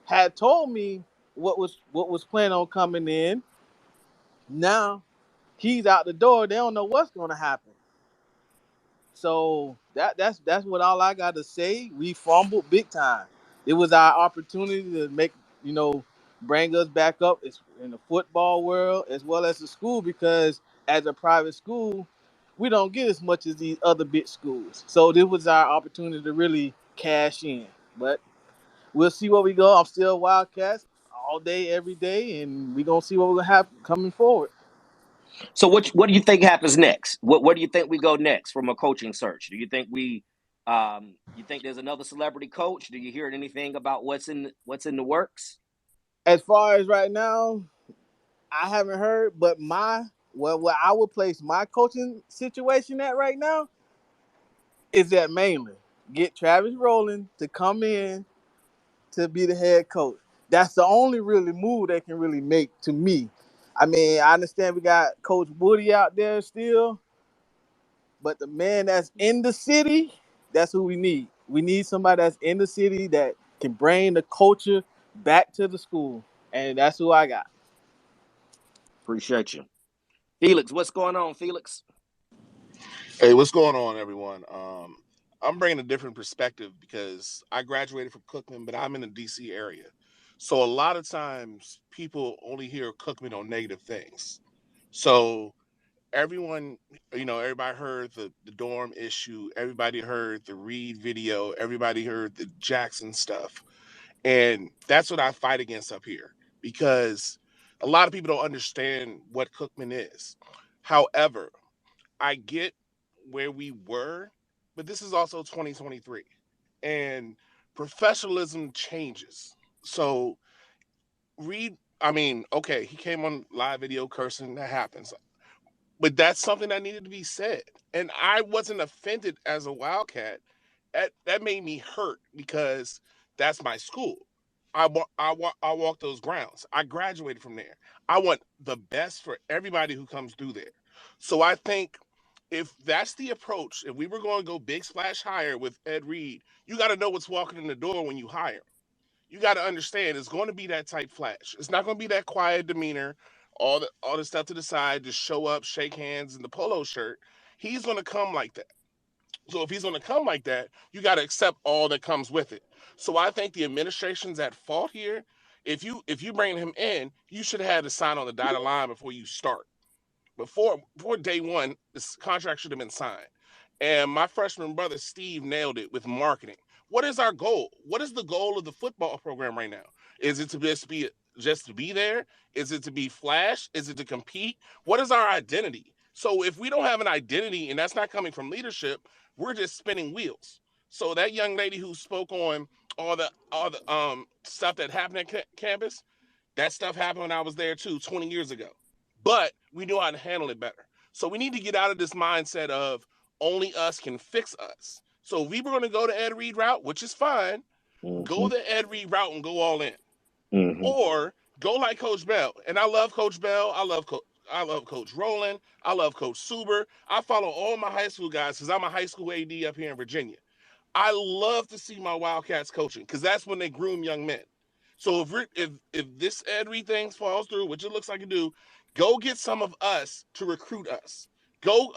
had told me what was planning on coming in. Now he's out the door. They don't know what's going to happen. So that's what all I got to say. We fumbled big time. It was our opportunity to make bring us back up in the football world as well as the school because as a private school, we don't get as much as these other big schools. So this was our opportunity to really cash in. But we'll see where we go. I'm still Wildcats all day, every day, and we're gonna see what we're gonna have coming forward. So what do you think happens next? What do you think we go next from a coaching search? Do you think you think there's another celebrity coach? Do you hear anything about what's in the works? As far as right now, I haven't heard, but where I would place my coaching situation at right now is that mainly get Travis Rowland to come in to be the head coach. That's the only really move they can really make to me. I mean, I understand we got Coach Woody out there still, but the man that's in the city, that's who we need. We need somebody that's in the city that can bring the culture back to the school, and that's who I got. Appreciate you. Felix, what's going on, Felix? Hey, what's going on, everyone? I'm bringing a different perspective because I graduated from Cookman, but I'm in the DC area. So a lot of times people only hear Cookman on negative things. So everyone, everybody heard the dorm issue, everybody heard the Reed video, everybody heard the Jackson stuff. And that's what I fight against up here because a lot of people don't understand what Cookman is. However, I get where we were, but this is also 2023 and professionalism changes. So I mean, okay, he came on live video cursing, that happens. But that's something that needed to be said. And I wasn't offended as a Wildcat. That made me hurt because that's my school. I walk those grounds. I graduated from there. I want the best for everybody who comes through there. So I think if that's the approach, if we were going to go big splash hire with Edreed, you got to know what's walking in the door when you hire. you got to understand it's going to be that type flash. It's not going to be that quiet demeanor, all the stuff to the side, just show up, shake hands in the polo shirt. He's going to come like that. So if he's going to come like that, you got to accept all that comes with it. So I think the administration's at fault here. If you bring him in, you should have had a sign on the dotted line before you start. Before day one, this contract should have been signed. And my freshman brother Steve nailed it with marketing. What is our goal? What is the goal of the football program right now? Is it to just to be there? Is it to be flash? Is it to compete? What is our identity? So if we don't have an identity and that's not coming from leadership, we're just spinning wheels. So that young lady who spoke on all the stuff that happened at campus, that stuff happened when I was there too, 20 years ago. But we know how to handle it better. So we need to get out of this mindset of only us can fix us. So if we were going to go the Edreed route, which is fine, go the Edreed route and go all in. Or go like Coach Bell. And I love Coach Bell. I love Coach Rowland. I love Coach Suber. I follow all my high school guys because I'm a high school AD up here in Virginia. I love to see my Wildcats coaching because that's when they groom young men. So if this Edreed thing falls through, which it looks like it do, go get some of us to recruit us. Go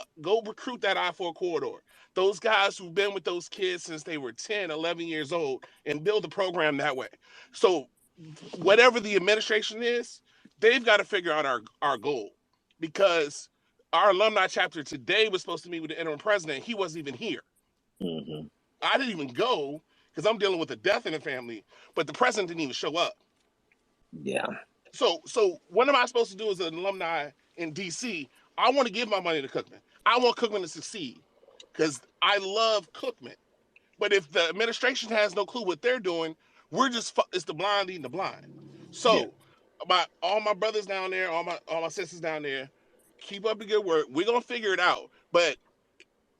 recruit that I-4 corridor. Those guys who've been with those kids since they were 10, 11 years old and build a program that way. So whatever the administration is, they've got to figure out our goal because our alumni chapter today was supposed to meet with the interim president. He wasn't even here. I didn't even go because I'm dealing with a death in the family, but the president didn't even show up. Yeah. So what am I supposed to do as an alumni in DC? I want to give my money to Cookman. I want Cookman to succeed because I love Cookman. But if the administration has no clue what they're doing, it's the blind leading the blind. So all my brothers down there, all my sisters down there, keep up the good work. We're gonna figure it out. But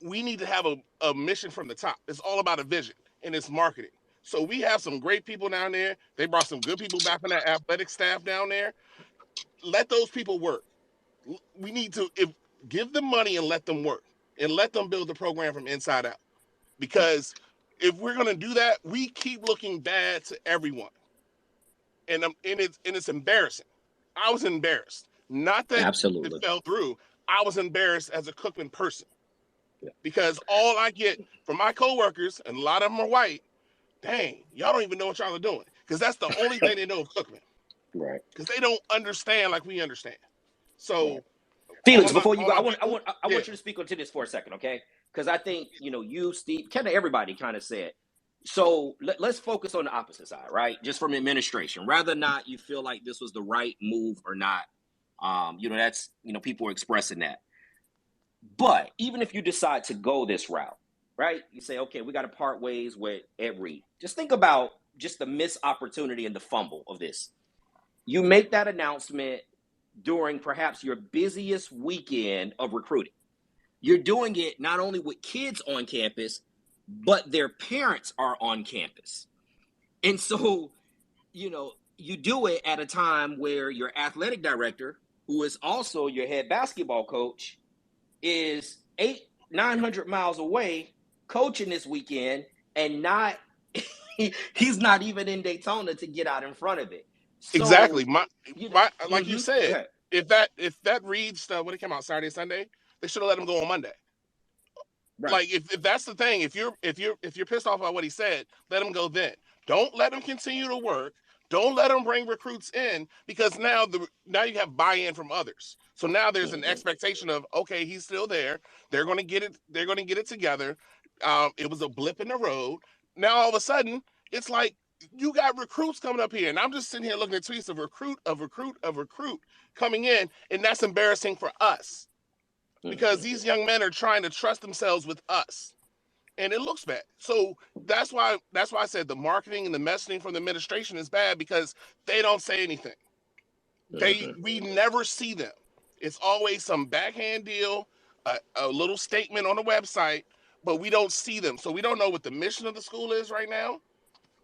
we need to have a mission from the top. It's all about a vision and it's marketing. So we have some great people down there. They brought some good people back from that athletic staff down there. Let those people work. We need to give them money and let them work and let them build the program from inside out. Because if we're going to do that, we keep looking bad to everyone. And it's embarrassing. I was embarrassed. Not that Absolutely. it fell through. I was embarrassed as a Cookman person. Because all I get from my coworkers, and a lot of them are white, dang, y'all don't even know what y'all are doing. Because that's the only thing they know of Cookman. Right. Because they don't understand like we understand. So, Felix, before you go, I want you to speak onto this for a second, okay? Because I think you, Steve, kind of everybody kind of said. So let's focus on the opposite side, right? Just from administration, whether or not you feel like this was the right move or not. That's people are expressing that. But even if you decide to go this route, right? You say, okay, we got to part ways with Edreed. Just think about just the missed opportunity and the fumble of this. You make that announcement during perhaps your busiest weekend of recruiting. You're doing it not only with kids on campus, but their parents are on campus. And so, you do it at a time where your athletic director, who is also your head basketball coach, is 900 miles away coaching this weekend and he's not even in Daytona to get out in front of it. So, exactly. Like you said, if that Reed stuff when it came out Saturday, Sunday, they should have let him go on Monday. Right. Like if that's the thing, if you're pissed off about what he said, let him go then. Don't let him continue to work. Don't let him bring recruits in because now you have buy-in from others. So now there's an expectation of, okay, he's still there. They're going to get it. They're going to get it together. It was a blip in the road. Now all of a sudden, it's like you got recruits coming up here, and I'm just sitting here looking at tweets of recruit coming in, and that's embarrassing for us because these young men are trying to trust themselves with us. And it looks bad. So that's why I said the marketing and the messaging from the administration is bad because they don't say anything. We never see them. It's always some backhand deal, a little statement on the website, but we don't see them. So we don't know what the mission of the school is right now.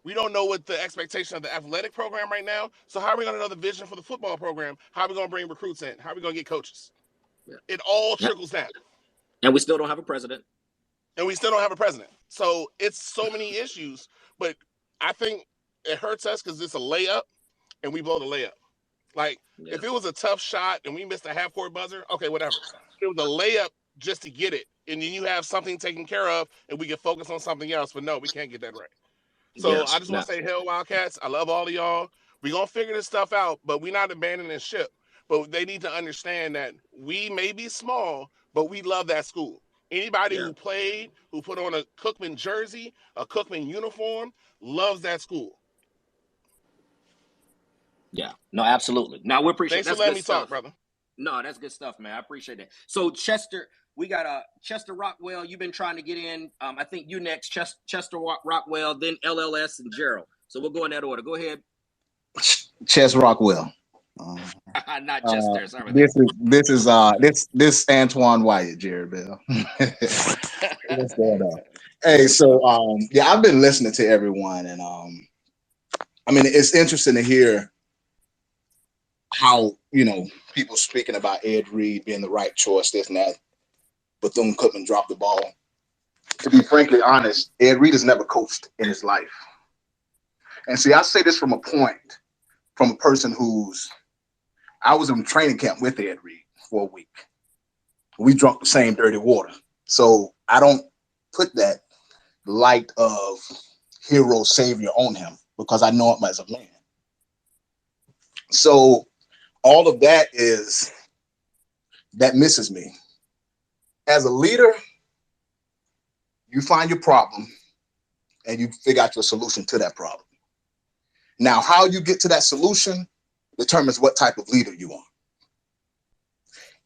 We don't know what the expectation of the athletic program right now. So how are we going to know the vision for the football program? How are we going to bring recruits in? How are we going to get coaches? Yeah. It all trickles down. And we still don't have a president. And we still don't have a president. So it's so many issues. But I think it hurts us because it's a layup and we blow the layup. Like, Yeah. if it was a tough shot and we missed a half court buzzer, okay, whatever. It was a layup just to get it. And then you have something taken care of and we can focus on something else. But no, we can't get that right. So I Yes. just want No. to say, hell, Wildcats, I love all of y'all. We're going to figure this stuff out, but we're not abandoning ship. But they need to understand that we may be small, but we love that school. Anybody Yeah. who played, who put on a Cookman jersey, a Cookman uniform, loves that school. Yeah. No, absolutely. No, we appreciate Thanks for that's letting good me talk, stuff. brother. No, that's good stuff, man. I appreciate that. So Chester, we got Chester Rockwell. You've been trying to get in. I think you next, Chester Rockwell, then LLS and Gerald. So we'll go in that order. Go ahead. Chess Rockwell. Not Chester. Sorry about This Antoine Wyatt, Jared Bell. What's going on? Hey, so yeah, I've been listening to everyone, and I mean, it's interesting to hear how people speaking about Edreed being the right choice, this and that. Bethune Cookman dropped the ball. To be frankly honest, Edreed has never coached in his life, and see, I say this from a person I was in training camp with Edreed for a week. We drank the same dirty water, so I don't put that light of hero savior on him because I know him as a man. So all of that misses me. As a leader, you find your problem and you figure out your solution to that problem. Now, how you get to that solution determines what type of leader you are.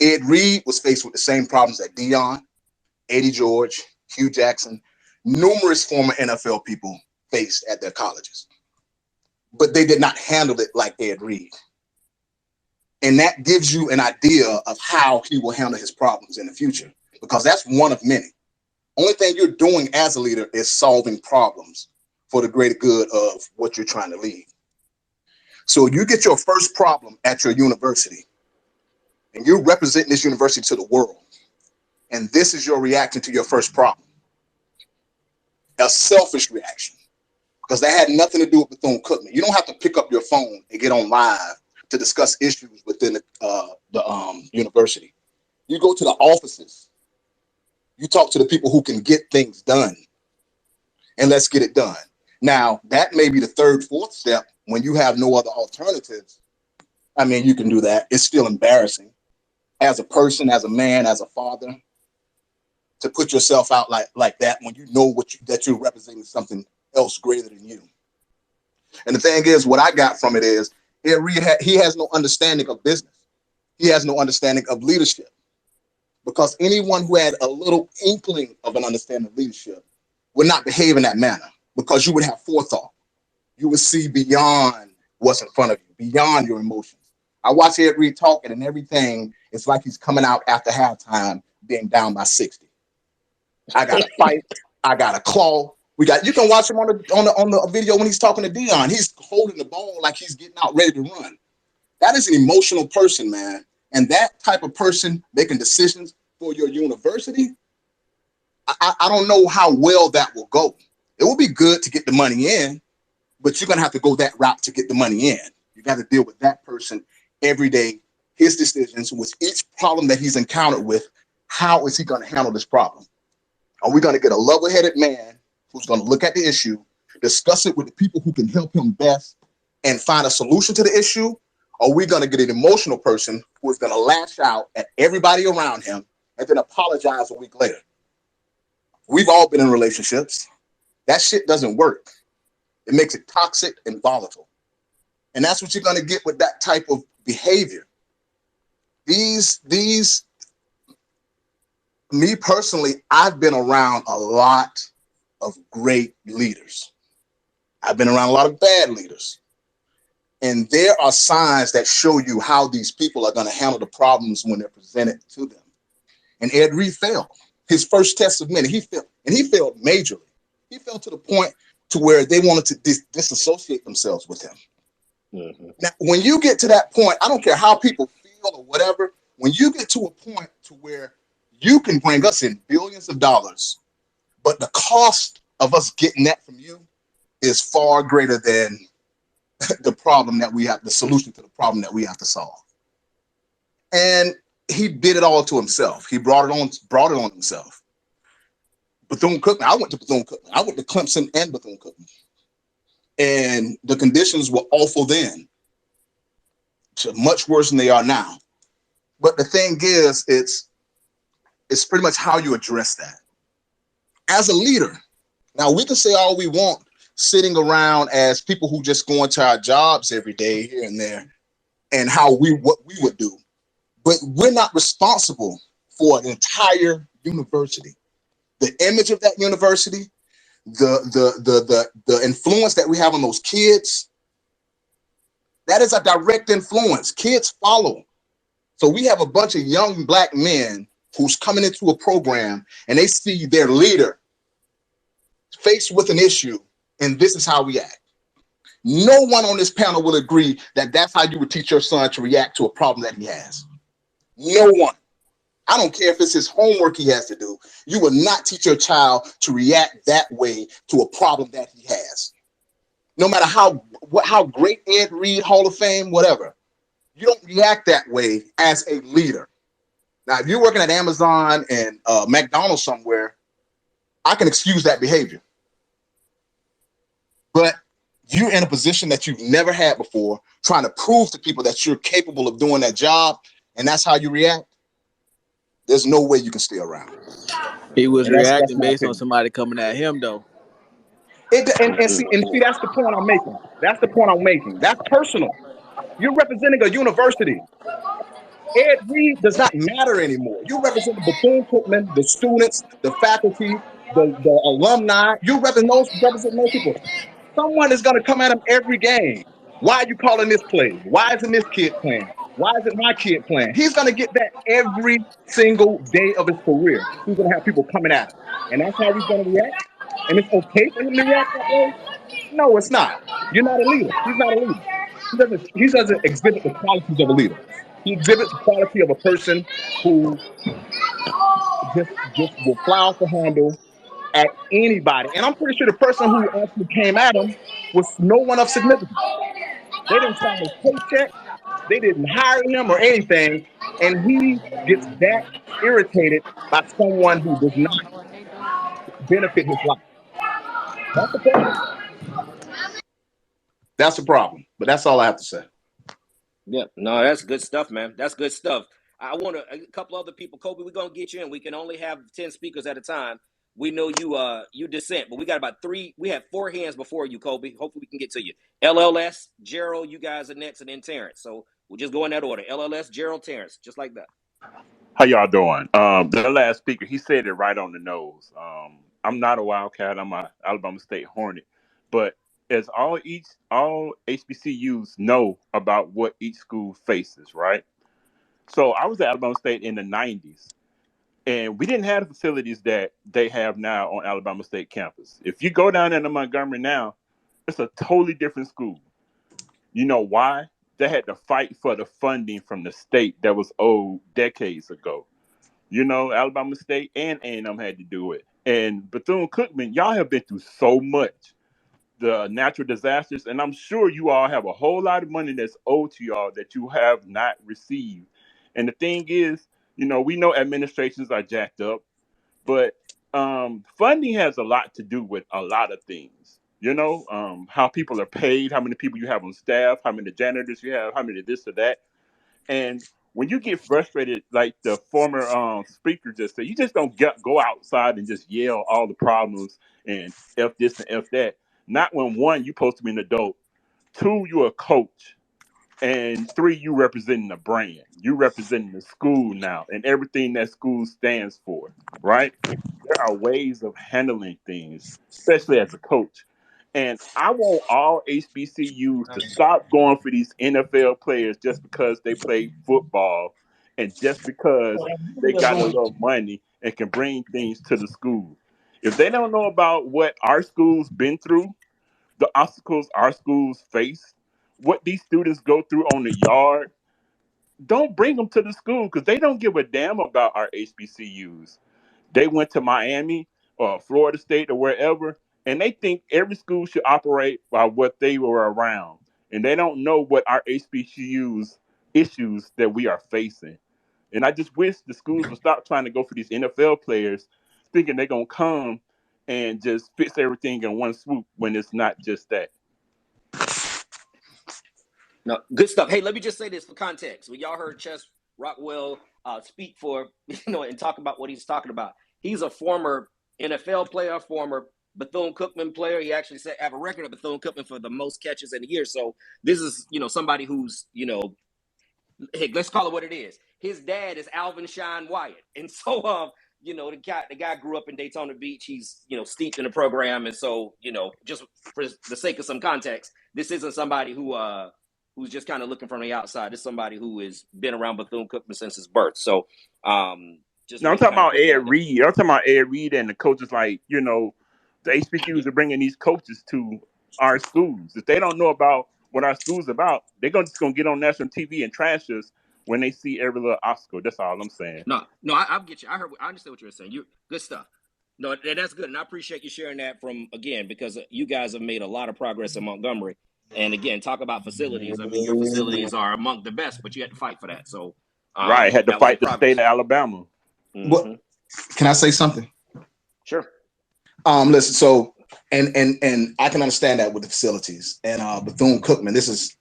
Edreed was faced with the same problems that Deion, Eddie George, Hugh Jackson, numerous former NFL people faced at their colleges. But they did not handle it like Edreed. And that gives you an idea of how he will handle his problems in the future, because that's one of many. Only thing you're doing as a leader is solving problems for the greater good of what you're trying to lead. So you get your first problem at your university, and you're representing this university to the world, and this is your reaction to your first problem. A selfish reaction, because that had nothing to do with Bethune Cookman. You don't have to pick up your phone and get on live to discuss issues within the university. You go to the offices. You talk to the people who can get things done, and let's get it done. Now, that may be the third, fourth step when you have no other alternatives. I mean, you can do that. It's still embarrassing as a person, as a man, as a father, to put yourself out like that when you know that you're representing something else greater than you. And the thing is, what I got from it is, he has no understanding of business. He has no understanding of leadership. Because anyone who had a little inkling of an understanding of leadership would not behave in that manner, because you would have forethought. You would see beyond what's in front of you, beyond your emotions. I watch Edreed talking, and everything, it's like he's coming out after halftime being down by 60. I got to fight. I got to claw. You can watch him on the video when he's talking to Deion. He's holding the ball like he's getting out ready to run. That is an emotional person, man. And that type of person making decisions for your university, I don't know how well that will go. It will be good to get the money in, but you're going to have to go that route to get the money in. You got to deal with that person every day, his decisions with each problem that he's encountered with. How is he going to handle this problem? Are we going to get a level-headed man who's going to look at the issue, discuss it with the people who can help him best, and find a solution to the issue? Or are we going to get an emotional person who is going to lash out at everybody around him and then apologize a week later? We've all been in relationships. That shit doesn't work. It makes it toxic and volatile. And that's what you're going to get with that type of behavior. Me personally, I've been around a lot of great leaders. I've been around a lot of bad leaders. And there are signs that show you how these people are going to handle the problems when they're presented to them. And Edreed failed. His first test of many, he failed. And he failed majorly. He failed to the point to where they wanted to disassociate themselves with him. Mm-hmm. Now, when you get to that point, I don't care how people feel or whatever, when you get to a point to where you can bring us in billions of dollars, but the cost of us getting that from you is far greater than the problem that we have, the solution to the problem that we have to solve. And he did it all to himself. He brought it on himself. Bethune-Cookman, I went to Bethune-Cookman. I went to Clemson and Bethune-Cookman. And the conditions were awful then, much worse than they are now. But the thing is, it's pretty much how you address that. As a leader, now we can say all we want, sitting around as people who just go into our jobs every day here and there, and what we would do. But we're not responsible for an entire university. The image of that university, the influence that we have on those kids, that is a direct influence. Kids follow. So we have a bunch of young black men who's coming into a program and they see their leader faced with an issue, and this is how we act. No one on this panel will agree that that's how you would teach your son to react to a problem that he has. No one. I don't care if it's his homework he has to do. You will not teach your child to react that way to a problem that he has. No matter how great Edreed, Hall of Fame, whatever. You don't react that way as a leader. Now, if you're working at Amazon and McDonald's somewhere, I can excuse that behavior. But you're in a position that you've never had before, trying to prove to people that you're capable of doing that job, and that's how you react. There's no way you can stay around. He was And that's reacting my based on opinion. somebody coming at him, though. See, that's the point I'm making. That's the point I'm making. That's personal. You're representing a university. Ed Reed does not matter anymore. You represent the Bethune-Cookman, the students, the faculty, the alumni. You represent those people. Someone is going to come at him every game. Why are you calling this play? Why isn't this kid playing? Why isn't my kid playing? He's going to get that every single day of his career. He's going to have people coming at him. And that's how he's going to react. And it's okay for him to react that way? No, it's not. You're not a leader. He's not a leader. He doesn't exhibit the qualities of a leader. He exhibits the quality of a person who just will fly off the handle at anybody. And I'm pretty sure the person who actually came at him was no one of significance. They didn't sign his paycheck. They didn't hire him or anything. And he gets that irritated by someone who does not benefit his life. That's the problem. That's the problem. But that's all I have to say. Yeah, no, that's good stuff, man. That's good stuff. I want a couple other people. Kobe, we're gonna get you in. We can only have 10 speakers at a time. We know you dissent, but we got about three. We have four hands before you, Kobe. Hopefully, we can get to you. LLS, Gerald, you guys are next, and then Terrence. So we'll just go in that order. LLS, Gerald, Terrence, just like that. How y'all doing? The last speaker, he said it right on the nose. I'm not a Wildcat. I'm a Alabama State Hornet. But as all HBCUs know about what each school faces, right? So I was at Alabama State in the 90s, and we didn't have the facilities that they have now on Alabama State campus. If you go down into Montgomery now, it's a totally different school. You know why? They had to fight for the funding from the state that was owed decades ago. You know, Alabama State and A&M had to do it. And Bethune-Cookman, y'all have been through so much. The natural disasters, and I'm sure you all have a whole lot of money that's owed to y'all that you have not received. And the thing is, you know, we know administrations are jacked up, but funding has a lot to do with a lot of things. You know, how people are paid, how many people you have on staff, how many janitors you have, how many this or that. And when you get frustrated, like the former speaker just said, you just don't go outside and just yell all the problems and F this and F that. Not when one, you're supposed to be an adult. Two, you're a coach. And three, you representing the brand. You representing the school now and everything that school stands for, right? There are ways of handling things, especially as a coach. And I want all HBCUs to stop going for these NFL players just because they play football and just because they got a little money and can bring things to the school. If they don't know about what our school's been through, the obstacles our schools face, what these students go through on the yard, don't bring them to the school because they don't give a damn about our HBCUs. They went to Miami or Florida State or wherever, and they think every school should operate by what they were around, and they don't know what our HBCUs issues that we are facing. And I just wish the schools would stop trying to go for these NFL players, thinking they're gonna come and just fix everything in one swoop when it's not just that. No, good stuff. Hey, let me just say this for context. When y'all heard Chess Rockwell speak for, and talk about what he's talking about, he's a former NFL player, former Bethune-Cookman player. He actually have a record of Bethune-Cookman for the most catches in a year. So this is, somebody who's, hey, let's call it what it is. His dad is Alvin Shine Wyatt. And so, the guy grew up in Daytona Beach. He's, steeped in the program. And so, just for the sake of some context, this isn't somebody who's just kind of looking from the outside. It's somebody who has been around Bethune-Cookman since his birth. So, just now I'm talking about Ed Reed. I'm talking about Ed Reed and the coaches, like, the HBCUs are bringing these coaches to our schools. If they don't know about what our school's about, they're just gonna get on national TV and trash us when they see every little obstacle. That's all I'm saying. No, I get you. I understand what you're saying. You good stuff. No, that's good, and I appreciate you sharing that because you guys have made a lot of progress in Montgomery. And again, talk about facilities. I mean, your facilities are among the best, but you had to fight for that. So, right, had to fight the state of Alabama. Mm-hmm. What, can I say something? Sure. Listen. So, and I can understand that with the facilities and Bethune-Cookman. This is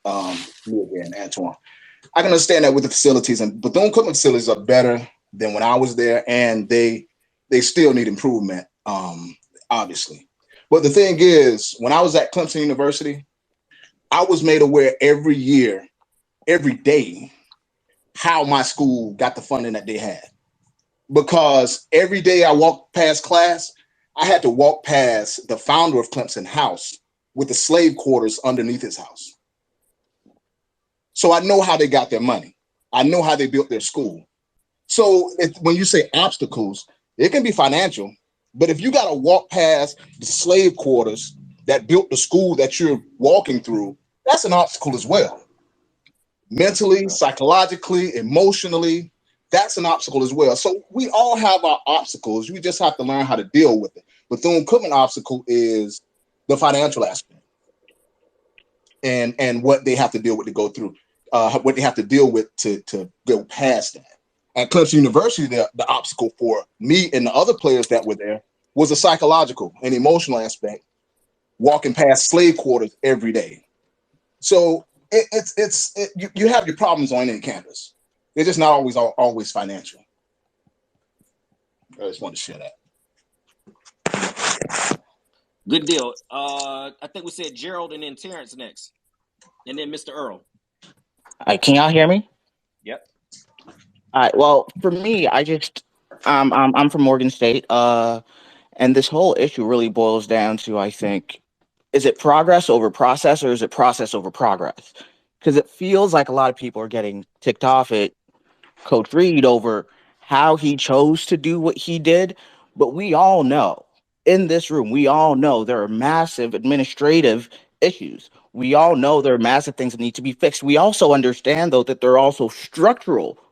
me again, Antoine. I can understand that with the facilities, and Bethune-Cookman facilities are better than when I was there, and they still need improvement, obviously. But the thing is, when I was at Clemson University, I was made aware every year, every day, how my school got the funding that they had. Because every day I walked past class, I had to walk past the founder of Clemson house with the slave quarters underneath his house. So I know how they got their money. I know how they built their school. So when you say obstacles, it can be financial, but if you got to walk past the slave quarters that built the school that you're walking through, that's an obstacle as well. Mentally, psychologically, emotionally, that's an obstacle as well. So we all have our obstacles. We just have to learn how to deal with it. Bethune-Cookman obstacle is the financial aspect and what they have to deal with to go through, what they have to deal with to go past that. At Clemson University, the obstacle for me and the other players that were there was a psychological and emotional aspect, walking past slave quarters every day. So you have your problems on any campus. They're just not always financial. I just want to share that. Good deal. I think we said Gerald and then Terrence next, and then Mr. Earl. All right, can y'all hear me? Yep. All right. Well, for me, I'm from Morgan State, and this whole issue really boils down to, I think, is it progress over process or is it process over progress? Because it feels like a lot of people are getting ticked off at Coach Reed over how he chose to do what he did. But we all know in this room, we all know there are massive administrative issues. We all know there are massive things that need to be fixed. We also understand, though, that there are also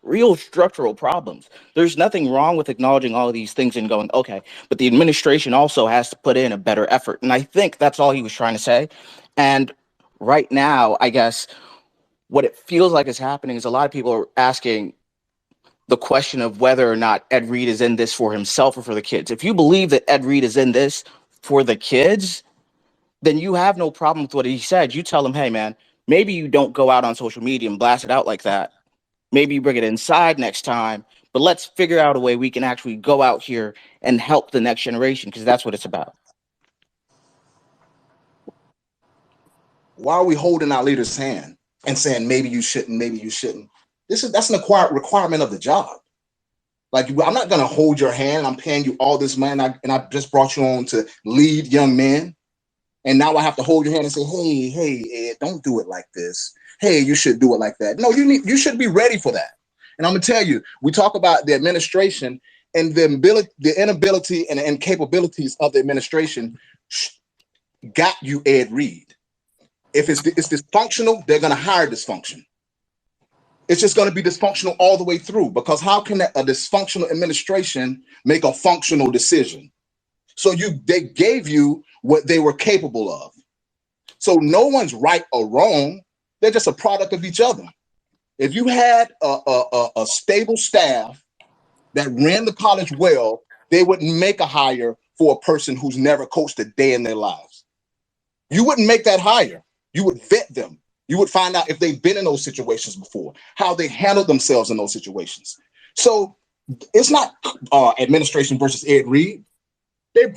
real structural problems. There's nothing wrong with acknowledging all of these things and going, okay, but the administration also has to put in a better effort. And I think that's all he was trying to say. And right now, I guess what it feels like is happening is a lot of people are asking the question of whether or not Ed Reed is in this for himself or for the kids. If you believe that Ed Reed is in this for the kids, then you have no problem with what he said. You tell him, hey, man, maybe you don't go out on social media and blast it out like that. Maybe you bring it inside next time, but let's figure out a way we can actually go out here and help the next generation, because that's what it's about. Why are we holding our leaders' hand and saying, maybe you shouldn't, maybe you shouldn't? That's an requirement of the job. Like, I'm not going to hold your hand. I'm paying you all this money, and I just brought you on to lead young men. And now I have to hold your hand and say, hey, Ed, don't do it like this. Hey, you should do it like that. No, you should be ready for that. And I'm going to tell you, we talk about the administration and the inability and capabilities of the administration got you Ed Reed. If it's dysfunctional, they're going to hire dysfunction. It's just going to be dysfunctional all the way through, because how can a dysfunctional administration make a functional decision? So they gave you what they were capable of. So no one's right or wrong. They're just a product of each other. If you had a stable staff that ran the college well, they wouldn't make a hire for a person who's never coached a day in their lives. You wouldn't make that hire. You would vet them. You would find out if they've been in those situations before, how they handled themselves in those situations. So it's not administration versus Ed Reed. They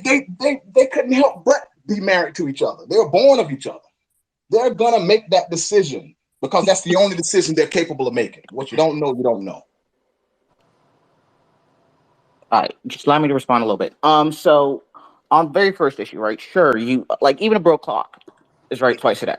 couldn't help but be married to each other. They were born of each other. They're gonna make that decision because that's the only decision they're capable of making. What you don't know, you don't know. All right, just allow me to respond a little bit. So on the very first issue, right? Sure, you like even a broke clock is right twice a day.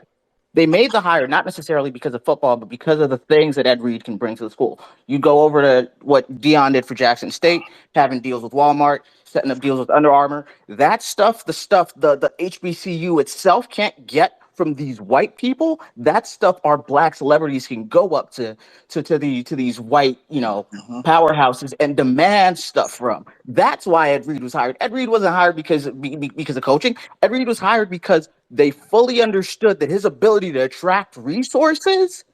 They made the hire not necessarily because of football, but because of the things that Ed Reed can bring to the school. You go over to what Dion did for Jackson State, having deals with Walmart, setting up deals with Under Armour. That stuff, the HBCU itself can't get from these white people. That stuff our black celebrities can go up to these white, powerhouses and demand stuff from. That's why Ed Reed was hired. Ed Reed wasn't hired because of coaching. Ed Reed was hired because they fully understood that his ability to attract resources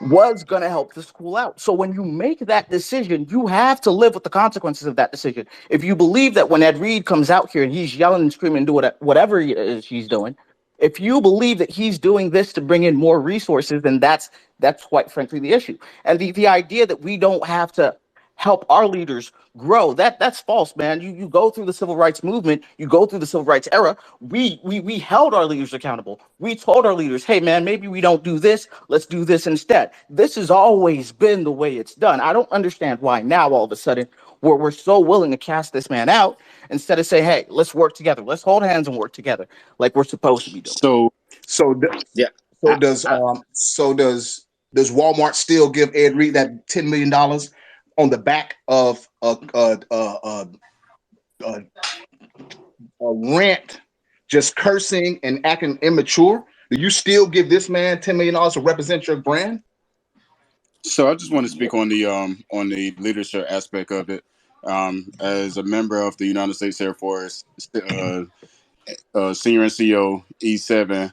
was going to help the school out. So when you make that decision, you have to live with the consequences of that decision. If you believe that when Ed Reed comes out here and he's yelling and screaming and doing whatever he's doing, if you believe that he's doing this to bring in more resources, then that's quite frankly the issue. And the idea that we don't have to help our leaders grow, that's false, man. You go through the civil rights movement, you go through the civil rights era. We held our leaders accountable. We told our leaders, hey man, maybe we don't do this, let's do this instead. This has always been the way it's done. I don't understand why now all of a sudden we're so willing to cast this man out instead of say, hey, let's work together, let's hold hands and work together like we're supposed to be doing. So So Yeah. so does Walmart still give Ed Reed that $10 million on the back of a rant, just cursing and acting immature? Do you still give this man $10 million to represent your brand? So I just want to speak on the leadership aspect of it. As a member of the United States Air Force, senior NCO E7,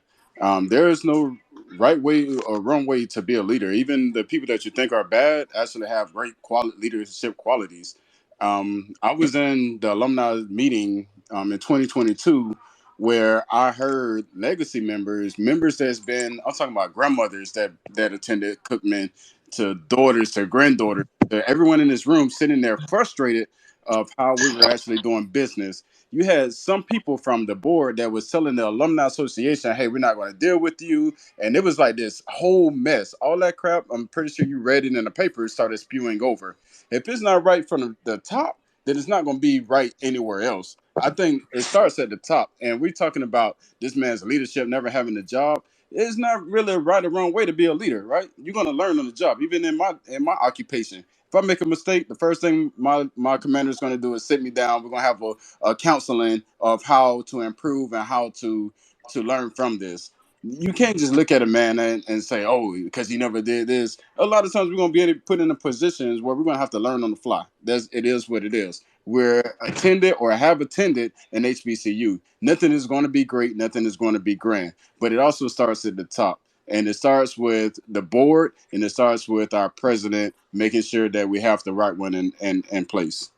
there is no right way or wrong way to be a leader. Even the people that you think are bad actually have great leadership qualities. I was in the alumni meeting in 2022 where I heard legacy members that's been, I'm talking about grandmothers that attended Cookman, to daughters, to granddaughters, to everyone in this room sitting there frustrated of how we were actually doing business. You had some people from the board that was telling the alumni association, hey, we're not going to deal with you. And it was like this whole mess. All that crap, I'm pretty sure you read it in the paper, it started spewing over. If it's not right from the top, then it's not going to be right anywhere else. I think it starts at the top. And we're talking about this man's leadership, never having a job. It's not really a right or wrong way to be a leader, right? You're going to learn on the job, even in my occupation. If I make a mistake, the first thing my commander is going to do is sit me down. We're going to have a counseling of how to improve and how to learn from this. You can't just look at a man and say, oh, because he never did this. A lot of times we're going to be put in the positions where we're going to have to learn on the fly. It is what it is. We're attended or have attended an HBCU. Nothing is going to be great. Nothing is going to be grand. But it also starts at the top. And it starts with the board, and it starts with our president making sure that we have the right one in place.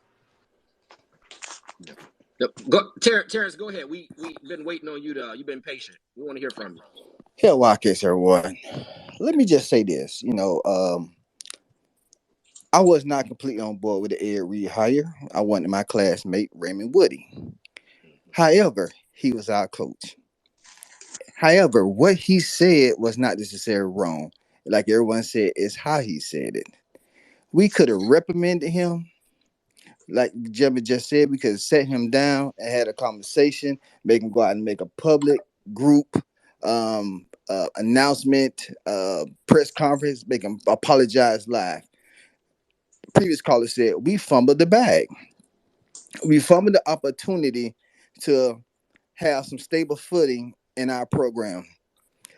Terrence, go ahead. We've been waiting on you you've been patient. We want to hear from you. Hell, Watkins, everyone. Let me just say this. I was not completely on board with the Ed Reed hire. I wanted my classmate Raymond Woody. However, he was our coach. However, what he said was not necessarily wrong. Like everyone said, it's how he said it. We could have reprimanded him, like Jimmy just said. We could have set him down and had a conversation, make him go out and make a public group announcement, press conference, make him apologize live. Previous caller said we fumbled the bag. We fumbled the opportunity to have some stable footing in our program.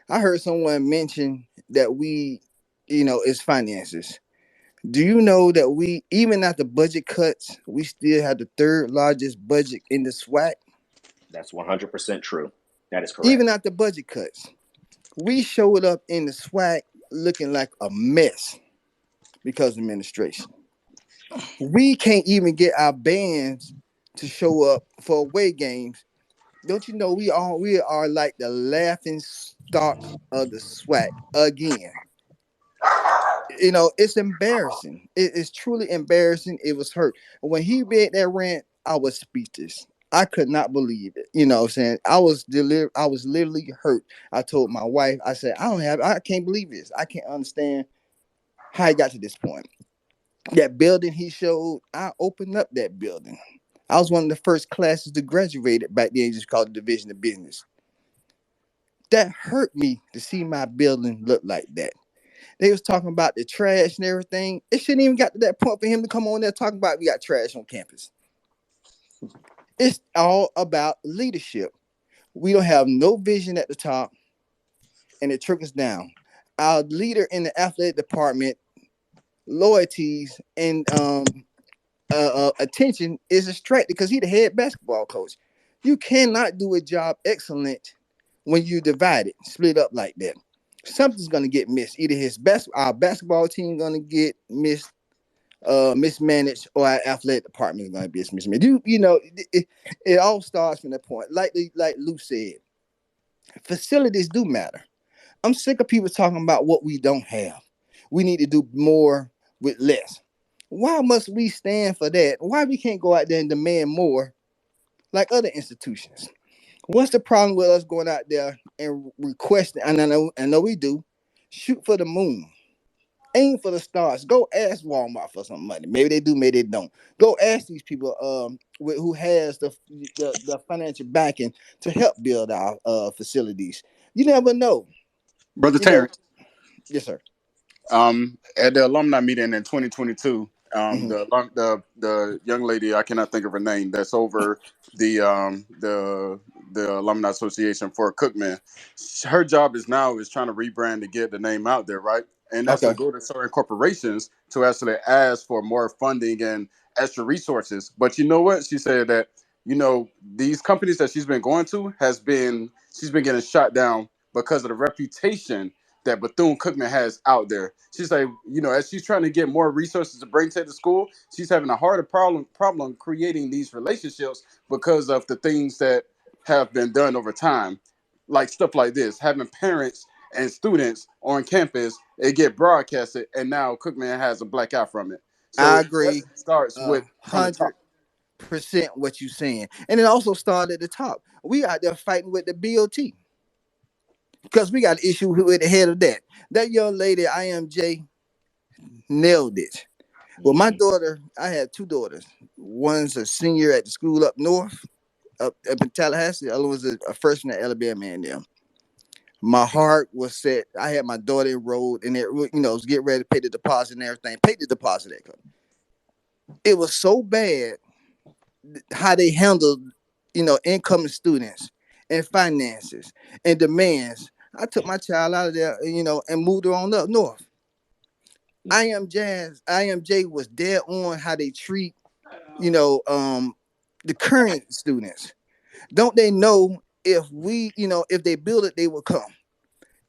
I heard someone mention that it's finances. Do you know that we, even after budget cuts, we still have the third largest budget in the SWAC? That's 100% true. That is correct. Even after budget cuts, we showed up in the SWAC looking like a mess because of administration. We can't even get our bands to show up for away games. Don't you know we are like the laughing stock of the SWAC again. It's embarrassing. It is truly embarrassing. It was hurt. When he made that rant, I was speechless. I could not believe it. You know what I'm saying? I was literally hurt. I told my wife, I said, I can't believe this. I can't understand how he got to this point. That building he showed, I opened up that building. I was one of the first classes to graduate back then, just called the Division of Business. That hurt me to see my building look like that. They was talking about the trash and everything. It shouldn't even got to that point for him to come on there talking about we got trash on campus. It's all about leadership. We don't have no vision at the top, and it trickles down. Our leader in the athletic department, loyalties and attention is distracted because he the head basketball coach. You cannot do a job excellent when you divide it, split up like that. Something's gonna get missed. Either our basketball team gonna get mismanaged, or our athletic department is gonna be mismanaged. It all starts from that point. Like Lou said, facilities do matter. I'm sick of people talking about what we don't have. We need to do more with less. Why must we stand for that? Why we can't go out there and demand more like other institutions? What's the problem with us going out there and requesting? And I know we do. Shoot for the moon. Aim for the stars. Go ask Walmart for some money. Maybe they do, maybe they don't. Go ask these people who has the financial backing to help build our facilities. You never know. Brother You know. Terrence. Yes, sir. At the alumni meeting in 2022, Hmm. the young lady, I cannot think of her name, that's over the alumni association for Cookman. Her job is trying to rebrand to get the name out there, right? And that's to Okay. go to certain corporations to actually ask for more funding and extra resources. But you know what? She said that these companies that she's been going to she's been getting shot down because of the reputation that Bethune Cookman has out there. She's like, as she's trying to get more resources to bring to the school, she's having a harder problem creating these relationships because of the things that have been done over time, like stuff like this, having parents and students on campus, it get broadcasted, and now Cookman has a black eye from it. So I it agree. starts with from the top. 100% what you saying, and it also started at the top. We out there fighting with the BOT because we got an issue with the head of that. That young lady, IMJ, nailed it. Well, my Hmm. daughter, I had two daughters. One's a senior at the school up north, up in Tallahassee. The other was a freshman at Alabama and them. My heart was set. I had my daughter enrolled, and was getting ready to pay the deposit and everything. Paid the deposit. It was so bad how they handled, incoming students and finances and demands. I took my child out of there, and moved her on up north. IMJ was dead on how they treat, the current students. Don't they know if they build it, they will come.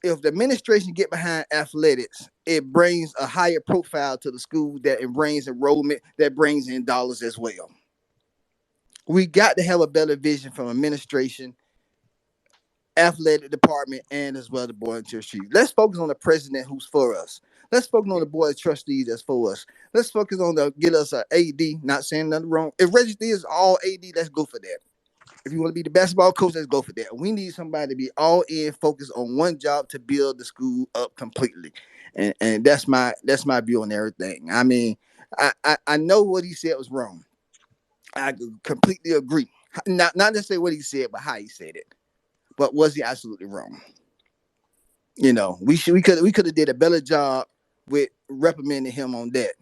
If the administration get behind athletics, it brings a higher profile to the school, that it brings enrollment, that brings in dollars as well. We got to have a better vision from administration, athletic department, and as well the board and trustees. Let's focus on the president who's for us. Let's focus on the board of trustees that's for us. Let's focus on get us a AD. Not saying nothing wrong. If Reggie is all AD, let's go for that. If you want to be the basketball coach, let's go for that. We need somebody to be all in, focused on one job to build the school up completely. And that's my view on everything. I mean, I know what he said was wrong. I completely agree. Not necessarily what he said, but how he said it. But was he absolutely wrong? We could have did a better job with reprimanding him on that.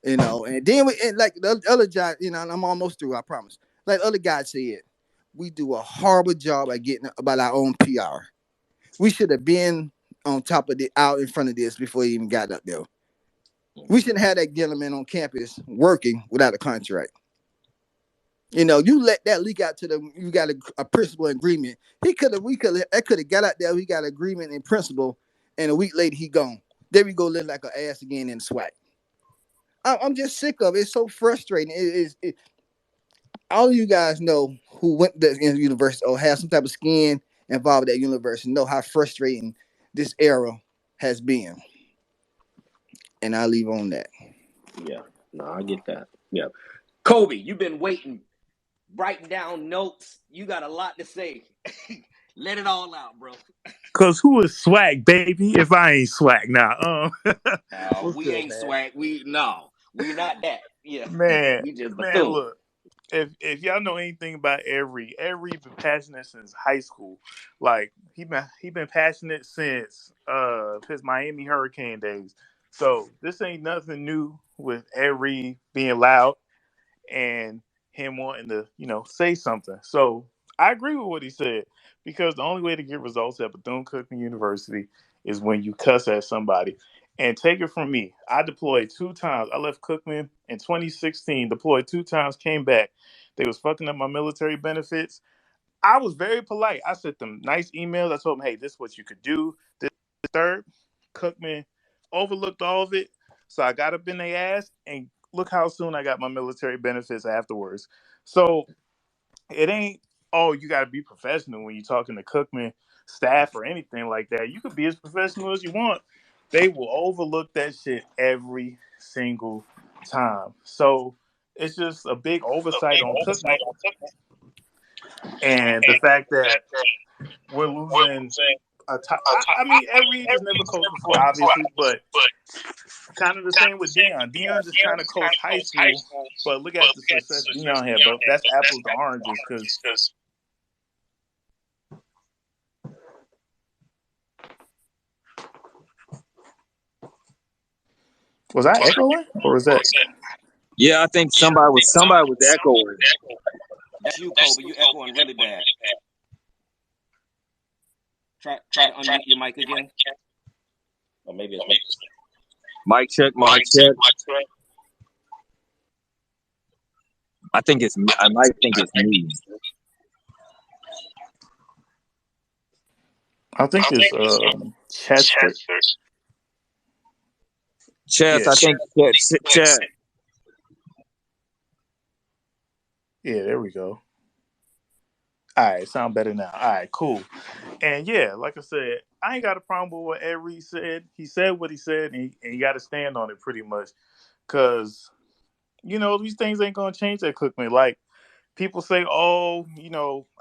And then like the other guy, and I'm almost through, I promise. Like the other guy said, we do a horrible job at getting about our own PR. We should have been on top of it, out in front of this before he even got up there. We shouldn't have that gentleman on campus working without a contract. You let that leak out to them. You got a principal agreement. We could have got out there. We got agreement in principle, and a week later he gone. There we go, live like an ass again in the SWAC. I'm just sick of it. It's so frustrating. All of you guys know who went to the university or have some type of skin involved with that university know how frustrating this era has been. And I'll leave on that. Yeah, no, I get that. Yeah, Kobe, you've been waiting, writing down notes. You got a lot to say. Let it all out, bro. Cause who is swag, baby? If I ain't swag now, what's We good, ain't man? swag. We're not that. Yeah, Man, we just man, Bethune. look. If y'all know anything about Edreed been passionate since high school. Like he been passionate since his Miami Hurricane days. So this ain't nothing new with Edreed being loud and him wanting to, say something. So I agree with what he said because the only way to get results at Bethune-Cookman University is when you cuss at somebody. And take it from me, I deployed 2 times. I left Cookman in 2016, deployed 2 times, came back. They was fucking up my military benefits. I was very polite. I sent them nice emails. I told them, hey, this is what you could do. This third, Cookman overlooked all of it. So I got up in their ass and look how soon I got my military benefits afterwards. So it ain't, oh, you got to be professional when you're talking to Cookman staff or anything like that. You could be as professional as you want. They will overlook that shit every single time. So it's just a big oversight on Cookman. And the fact that we're losing I mean, Ed has never coached before, obviously, but kind of the same with Dion. Dion just kind of coached high school, but look at the success Dion had, bro. That's apples to oranges. Because was I echoing or was that? Yeah, I think somebody was echoing. That's you, Kobe. You echoing really bad. Try to unmute your mic again. Or maybe it's me. Mic check, mic check. I might think it's me. I think it's Chester. Chess, Yeah. I think Chess. Yeah, there we go. All right, sound better now. All right, cool. And yeah, like I said, I ain't got a problem with what Ed Reed said. He said what he said, and you got to stand on it pretty much. Because, these things ain't going to change at Cookman. Like, people say, oh,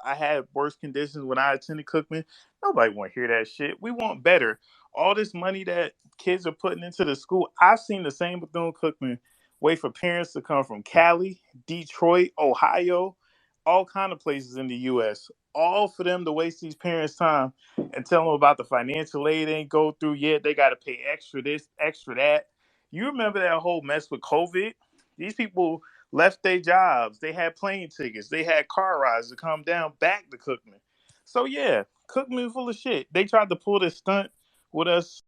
I had worse conditions when I attended Cookman. Nobody want to hear that shit. We want better. All this money that kids are putting into the school, I've seen the same Bethune-Cookman wait for parents to come from Cali, Detroit, Ohio, all kind of places in the U.S., all for them to waste these parents' time and tell them about the financial aid they ain't go through yet. They got to pay extra this, extra that. You remember that whole mess with COVID? These people left their jobs. They had plane tickets. They had car rides to come down back to Cookman. So yeah, Cookman full of shit. They tried to pull this stunt with us